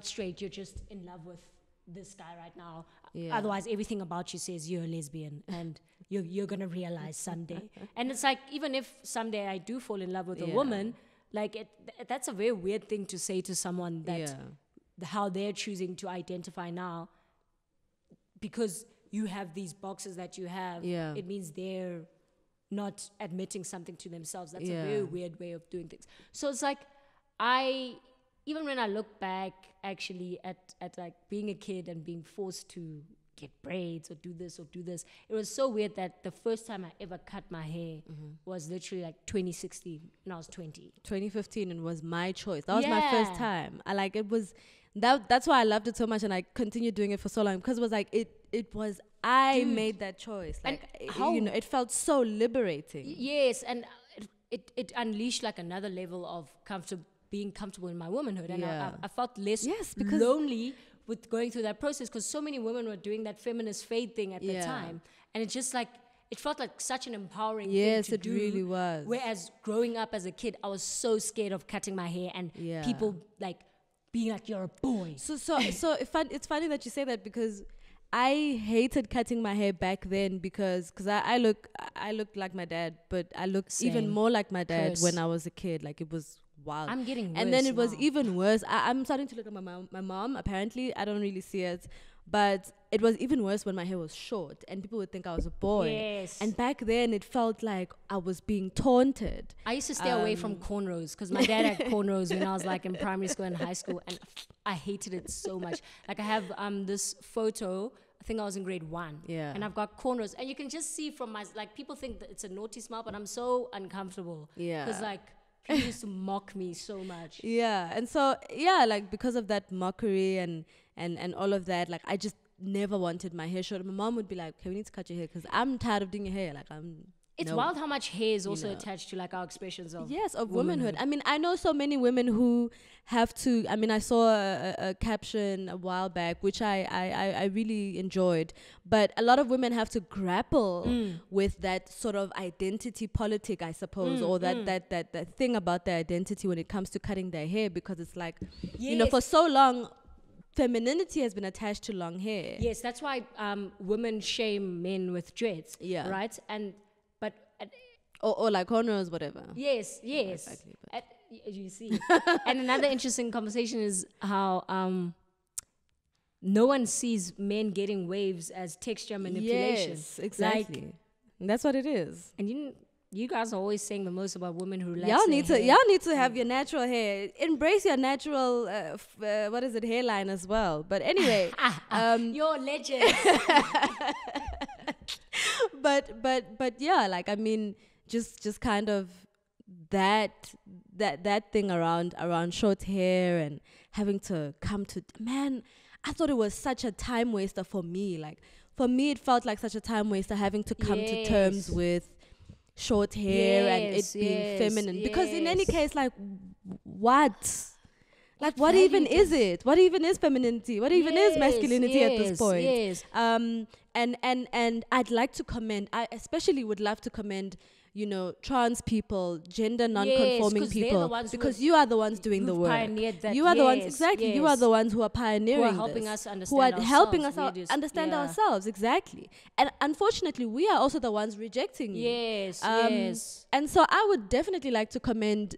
straight, you're just in love with this guy right now. Otherwise everything about you says you're a lesbian, and you're gonna realize someday. And it's like, even if someday I do fall in love with a woman, like that's a very weird thing to say to someone, that how they're choosing to identify now, because you have these boxes that you have. It means they're not admitting something to themselves. That's a very weird way of doing things. So it's like, even when I look back actually at like being a kid and being forced to get braids or do this, it was so weird that the first time I ever cut my hair was literally like 2016, and I was 20. 2015, and was my choice. That was my first time. That's why I loved it so much, and I continued doing it for so long, because it was like, it was, I made that choice. Like, it felt so liberating. Yes, and it unleashed like another level of being comfortable in my womanhood. And I felt less lonely with going through that process, because so many women were doing that feminist fade thing at the time. And it's just like, it felt like such an empowering thing to do. Yes, it really was. Whereas growing up as a kid, I was so scared of cutting my hair, and people like being like, you're a boy. So it's funny that you say that, because I hated cutting my hair back then, because I look like my dad, but I looked even more like my dad when I was a kid. Like, it was wild. I'm getting worse. And then it was even worse. I'm starting to look at my mom. Apparently, I don't really see it, but it was even worse when my hair was short, and people would think I was a boy. Yes. And back then, it felt like I was being taunted. I used to stay away from cornrows, because my dad had cornrows when I was like in primary school and high school, and I hated it so much. Like, I have this photo, I think I was in grade 1, and I've got cornrows, and you can just see from my, like, people think that it's a naughty smile, but I'm so uncomfortable, because like, people used to mock me so much. And so like, because of that mockery and all of that, like, I just never wanted my hair short. My mom would be like, okay, we need to cut your hair, because I'm tired of doing your hair. Like, it's wild how much hair is also attached to like our expressions of womanhood. I mean, I know so many women who have to. I mean, I saw a caption a while back, which I really enjoyed. But a lot of women have to grapple with that sort of identity politic, I suppose, or that thing about their identity when it comes to cutting their hair, because it's like, for so long, femininity has been attached to long hair. Yes, that's why women shame men with dreads. Right, or like cornrows, whatever. Yes. Exactly, You see. And another interesting conversation is how no one sees men getting waves as texture manipulation. Yes, exactly. Like, that's what it is. And you guys are always saying the most about women who relax y'all need to have Mm. your natural hair. Embrace your natural hairline as well. But anyway, you're legend. but yeah, like I mean, just kind of that thing around short hair and having to come to, man, I thought it was such a time waster for me. Like for me, it felt like such a time waster having to come to terms with short hair and it being feminine. Because in any case, like what? Like what even is it? What even is femininity? What even is masculinity at this point? Yes. And I'd like to commend, I especially would love to commend, you know, trans people, gender non-conforming people, because you are the ones doing the work. That, you are the ones, exactly. You are the ones who are pioneering who are helping us understand who are helping us understand ourselves, exactly. And unfortunately, we are also the ones rejecting you. Yes. And so I would definitely like to commend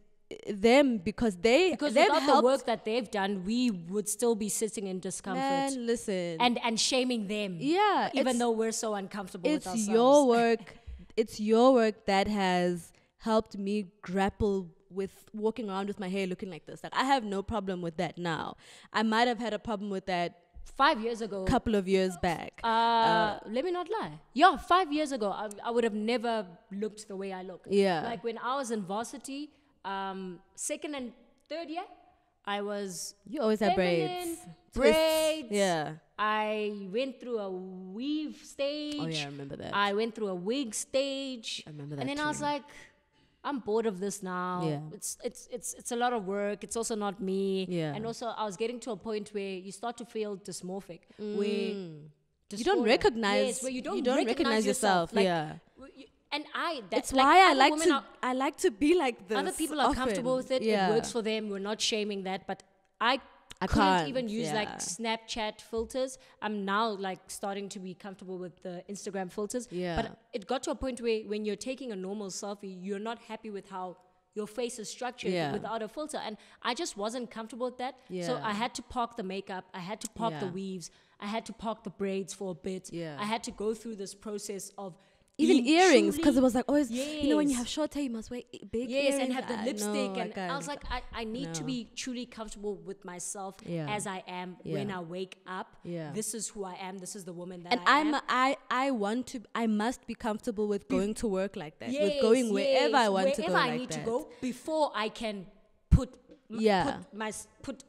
them because they've without helped the work that they've done, we would still be sitting in discomfort. Man, listen, and shaming them. Yeah, even though we're so uncomfortable with ourselves. It's your work. It's your work that has helped me grapple with walking around with my hair looking like this. Like I have no problem with that now. I might have had a problem with that 5 years ago, couple of years back. Let me not lie. Yeah, 5 years ago, I would have never looked the way I look. Yeah, like when I was in varsity, second and third year, I was. You always had braids. Yeah. I went through a weave stage. Oh yeah, I remember that. I went through a wig stage. I remember that. And then too. I was like, I'm bored of this now. Yeah. It's a lot of work. It's also not me. Yeah. And also I was getting to a point where you start to feel dysmorphic. Where you don't recognize. Where you don't recognize yourself. Like, yeah. And it's like why I like to be like this. Other people are comfortable with it. Yeah. It works for them. We're not shaming that. But I couldn't even use like Snapchat filters. I'm now like starting to be comfortable with the Instagram filters. Yeah. But it got to a point where when you're taking a normal selfie, you're not happy with how your face is structured without a filter. And I just wasn't comfortable with that. Yeah. So I had to park the makeup. I had to park the weaves. I had to park the braids for a bit. Yeah. I had to go through this process of even earrings, because it was like always, you know, when you have short hair, you must wear big earrings. And have the lipstick. And I was like, I need to be truly comfortable with myself as I am when I wake up. Yeah. This is who I am. This is the woman that and I am. I must be comfortable with going to work like that, with going wherever I want to go wherever I need to go before I can put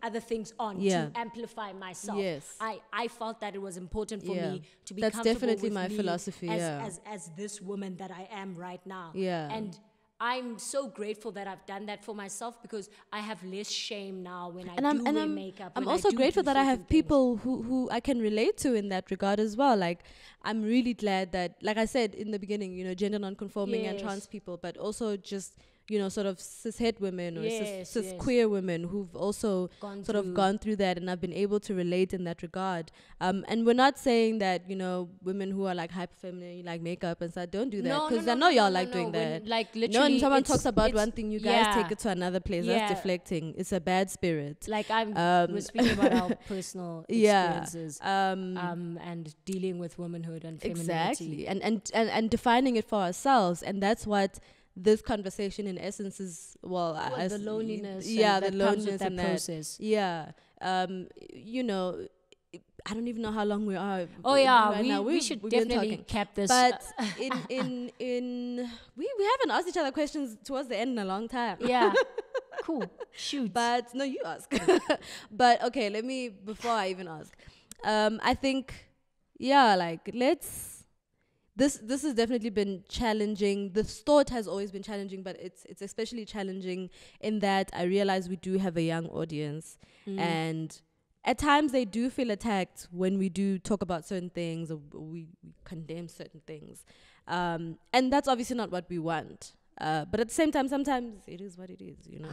other things on to amplify myself. Yes. I felt that it was important for me to be That's comfortable definitely with my me philosophy, as this woman that I am right now. Yeah. And I'm so grateful that I've done that for myself because I have less shame now when I do wear makeup. I'm also grateful that I have people who I can relate to in that regard as well. Like, I'm really glad that, like I said in the beginning, you know, gender non-conforming and trans people, but also just, you know, sort of cis-het women or cis queer women who've also gone through that, and I've been able to relate in that regard. And we're not saying that, you know, women who are like hyper feminine, like makeup and stuff, don't do that, because I know y'all like doing that. Like literally, when someone talks about one thing, you guys take it to another place. That's deflecting. It's a bad spirit. Like we're speaking about our personal experiences, and dealing with womanhood and femininity. Exactly, and defining it for ourselves, and that's what this conversation in essence is. The loneliness. The loneliness in that process. Yeah. You know, I don't even know how long we are. Oh yeah, right we should definitely cap this. But in we haven't asked each other questions towards the end in a long time. Yeah. Cool. Shoot. But no, you ask. But okay, before I even ask, I think, like This has definitely been challenging. The thought has always been challenging, but it's especially challenging in that I realize we do have a young audience, and at times they do feel attacked when we do talk about certain things or we condemn certain things, and that's obviously not what we want. But at the same time, sometimes it is what it is. You know,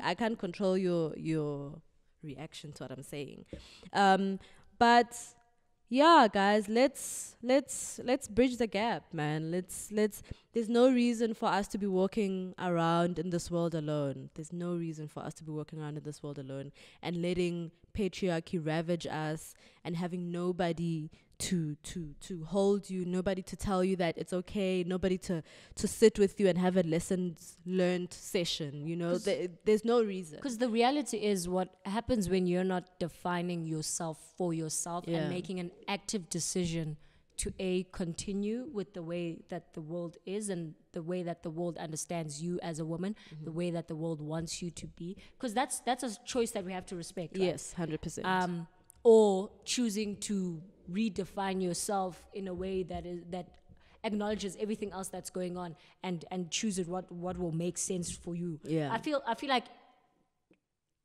I can't control your reaction to what I'm saying, but. yeah, guys, let's bridge the gap, man. Let's there's no reason for us to be walking around in this world alone. There's no reason for us to be walking around in this world alone and letting patriarchy ravage us and having nobody to hold you, nobody to tell you that it's okay, nobody to sit with you and have a lessons learned session, you know. There's no reason. Because the reality is, what happens when you're not defining yourself for yourself and making an active decision to continue with the way that the world is and the way that the world understands you as a woman, the way that the world wants you to be, because that's a choice that we have to respect, right? Yes, 100%. Or choosing to redefine yourself in a way that acknowledges everything else that's going on and chooses what will make sense for you. Yeah. I feel like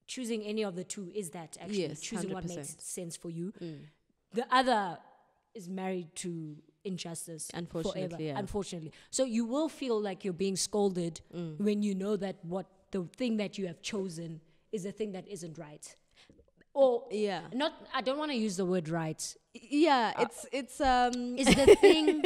choosing any of the two is that, actually, choosing 100%. What makes sense for you. The other is married to injustice, unfortunately, forever. Unfortunately. So you will feel like you're being scolded when you know that what the thing that you have chosen is a thing that isn't right. Or I don't want to use the word right. Yeah, it's is the thing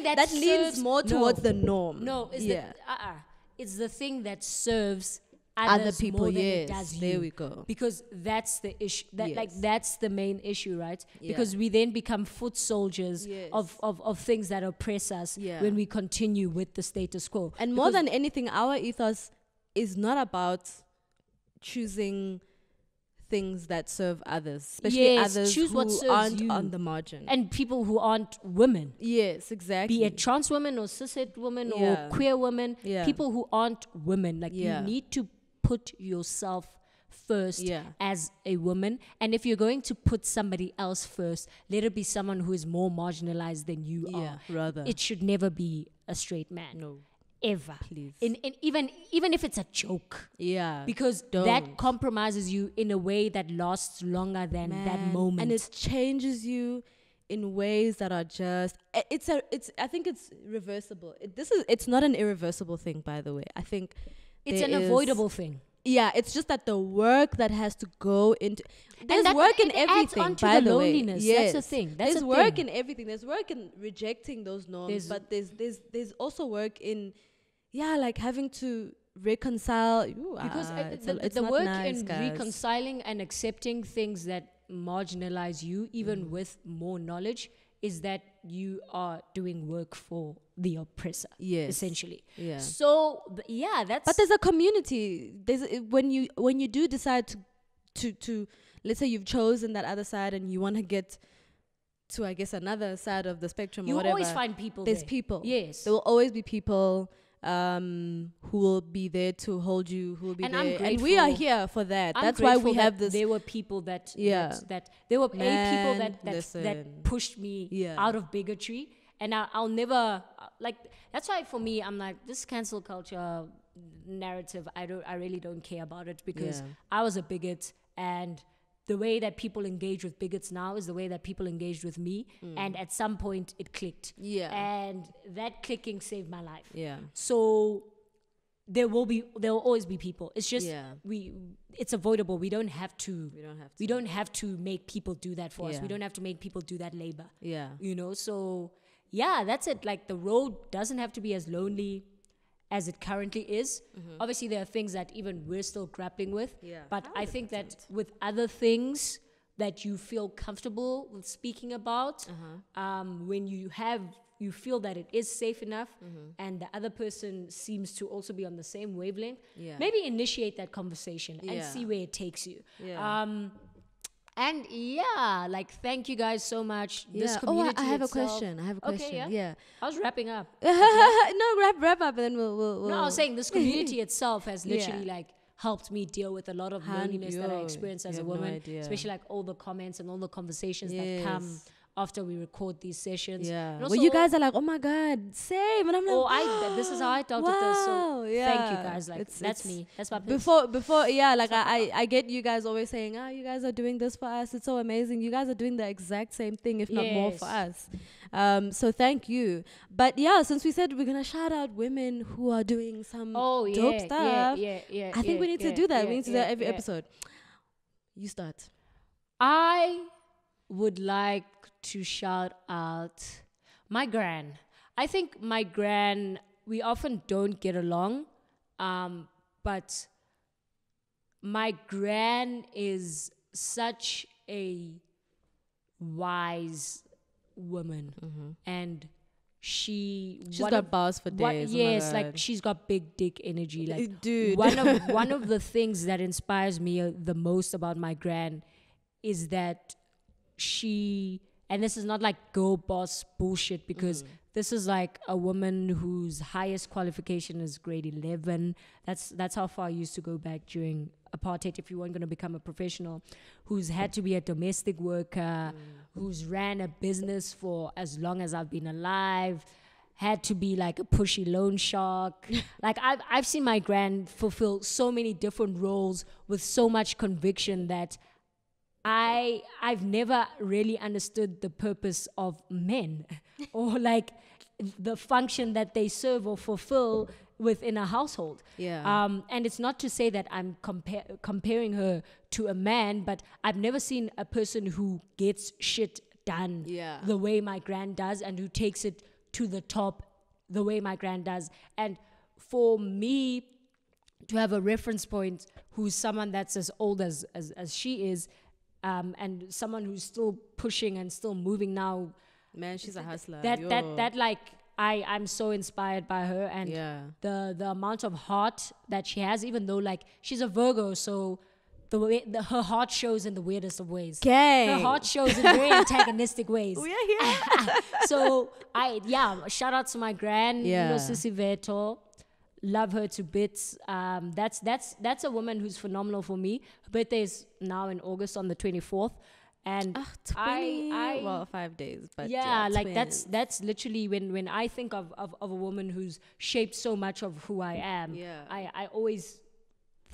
that leans more towards the norm. No, it's the thing that serves other people more than it does you. There we go. Because that's the issue. That's the main issue, right? Because we then become foot soldiers of things that oppress us when we continue with the status quo. And more than anything, our ethos is not about choosing things that serve others, especially others who aren't on the margin. And people who aren't women. Yes, exactly. Be it trans women or cishet women or queer women, people who aren't women. Like, you need to put yourself first as a woman. And if you're going to put somebody else first, let it be someone who is more marginalized than you are. Rather. It should never be a straight man. No. Ever. Please. And even if it's a joke. Yeah. Because that compromises you in a way that lasts longer than that moment. And it changes you in ways that are just I think it's reversible. It's not an irreversible thing, by the way. I think it's an avoidable thing. Yeah, it's just that the work that has to go into there's work in everything, by the way. Yes. That's the thing. There's work in everything. There's work in rejecting those norms, but there's also work in like having to reconcile. Because the work in reconciling and accepting things that marginalize you, even with more knowledge, is that you are doing work for the oppressor, essentially. Yeah. So that's. But there's a community. When you do decide to let's say you've chosen that other side and you want to get to, I guess, another side of the spectrum, you or whatever. always find people. There's there. people. Yes. There will always be people who will be there to hold you, who will be there. And we are here for that. That's why we have this. There were people that there were people that pushed me out of bigotry, and I'll never that's why for me I'm like, this cancel culture narrative, I really don't care about it, because I was a bigot, and the way that people engage with bigots now is the way that people engaged with me. And at some point it clicked. Yeah. And that clicking saved my life. Yeah. So there will always be people. It's just it's avoidable. We don't have to make people do that for us. We don't have to make people do that labor. Yeah. You know, so that's it. Like, the road doesn't have to be as lonely as it currently is. Obviously, there are things that even we're still grappling with. Yeah, but 100%. I think that with other things that you feel comfortable with speaking about, when you feel that it is safe enough, and the other person seems to also be on the same wavelength, maybe initiate that conversation and see where it takes you. Yeah. And thank you guys so much. This community I have itself. A question. Okay, yeah. I was wrapping up. No, wrap up, and then we'll. No, I was saying this community itself has literally helped me deal with a lot of loneliness that I experience as a woman, especially all the comments and all the conversations that come after we record these sessions. Yeah. Well, you guys are like, oh my God, same. And I'm like, this is how I dealt with this. So thank you guys. That's me. That's my piece. Before, I get you guys always saying, you guys are doing this for us. It's so amazing. You guys are doing the exact same thing, if not more, for us. So thank you. But since we said we're gonna shout out women who are doing some dope stuff, I think we need to do that. We need to do that every episode. You start. I would like to shout out my gran. I think my gran, we often don't get along, but my gran is such a wise woman, and she's got bars for days. Yes, like she's got big dick energy. Like, dude, one of the things that inspires me the most about my gran is that she, and this is not like girl boss bullshit, because this is like a woman whose highest qualification is grade 11. That's how far I used to go back during apartheid if you weren't going to become a professional, who's had to be a domestic worker, who's ran a business for as long as I've been alive, had to be like a pushy loan shark. Like I've seen my gran fulfill so many different roles with so much conviction that I've never really understood the purpose of men or like the function that they serve or fulfill within a household. And it's not to say that I'm comparing her to a man, but I've never seen a person who gets shit done the way my gran does, and who takes it to the top the way my gran does. And for me to have a reference point who's someone that's as old as she is, and someone who's still pushing and still moving now, man, she's a hustler. That like I'm so inspired by her, and the amount of heart that she has, even though like she's a Virgo, so the way her heart shows in the weirdest of ways. Her heart shows in very antagonistic ways. So shout out to my gran, Sissy Veto. Love her to bits. That's a woman who's phenomenal for me. Her birthday is now in August on the 24th. And 5 days, but like that's literally when I think of a woman who's shaped so much of who I am. I always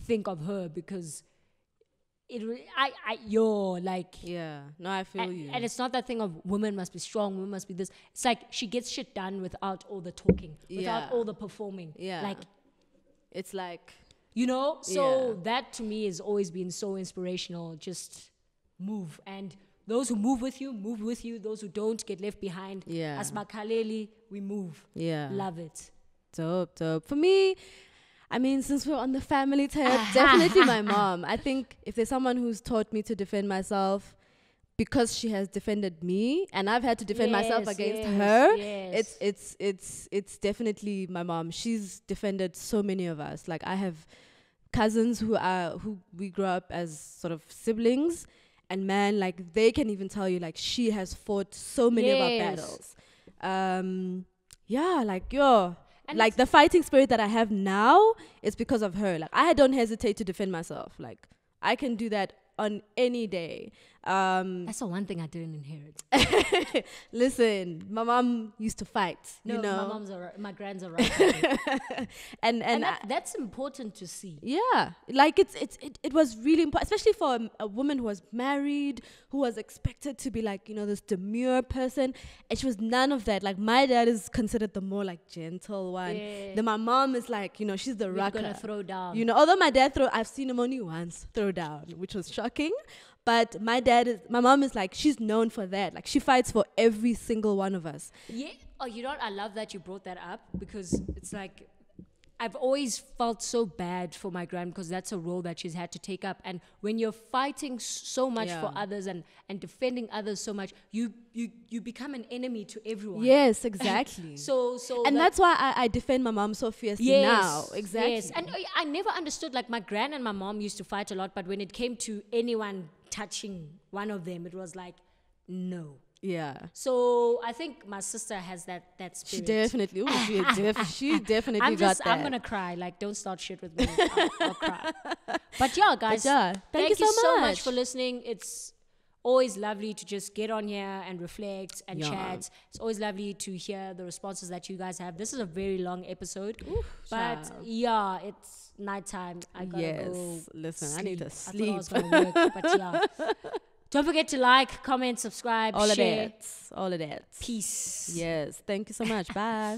think of her, because I feel you. And it's not that thing of women must be strong, women must be this. It's like she gets shit done without all the talking, without all the performing. Like, it's like, so that to me has always been so inspirational. Just move, and those who move with you. Those who don't get left behind. As Makaleli, we move. Love it. Dope. For me, I mean, since we're on the family tab, definitely my mom. I think if there's someone who's taught me to defend myself, because she has defended me and I've had to defend myself against her, it's definitely my mom. She's defended so many of us. Like, I have cousins who we grew up as sort of siblings, and man, like, they can even tell you, like, she has fought so many of our battles. And like, the fighting spirit that I have now is because of her. Like, I don't hesitate to defend myself. Like, I can do that on any day. That's the one thing I didn't inherit. Listen, my mom used to fight. My gran's are right. and that's important to see. Yeah, like it was really important, especially for a woman who was married, who was expected to be like, this demure person, and she was none of that. Like, my dad is considered the more like gentle one. Then my mom is like, she's the rocker. Gonna throw down. Although my dad I've seen him only once throw down, which was shocking. But my mom is like, she's known for that. Like, she fights for every single one of us. Yeah. Oh, I love that you brought that up, because it's like, I've always felt so bad for my gran, because that's a role that she's had to take up. And when you're fighting so much for others and defending others so much, you become an enemy to everyone. Yes, exactly. so and that's why I defend my mom so fiercely now. Exactly. Yes. And I never understood, like, my gran and my mom used to fight a lot, but when it came to anyone touching one of them, it was like, no. Yeah. So I think my sister has that spirit. She definitely got that. I'm gonna cry. Like, don't start shit with me. I'll cry. But yeah, guys, thank you so much for listening. It's always lovely to just get on here and reflect and chat. It's always lovely to hear the responses that you guys have. This is a very long episode, but it's nighttime. I gotta go. Listen, sleep. I need to I sleep. thought I was gonna work, but don't forget to like, comment, subscribe, share. All of that. Peace. Yes. Thank you so much. Bye.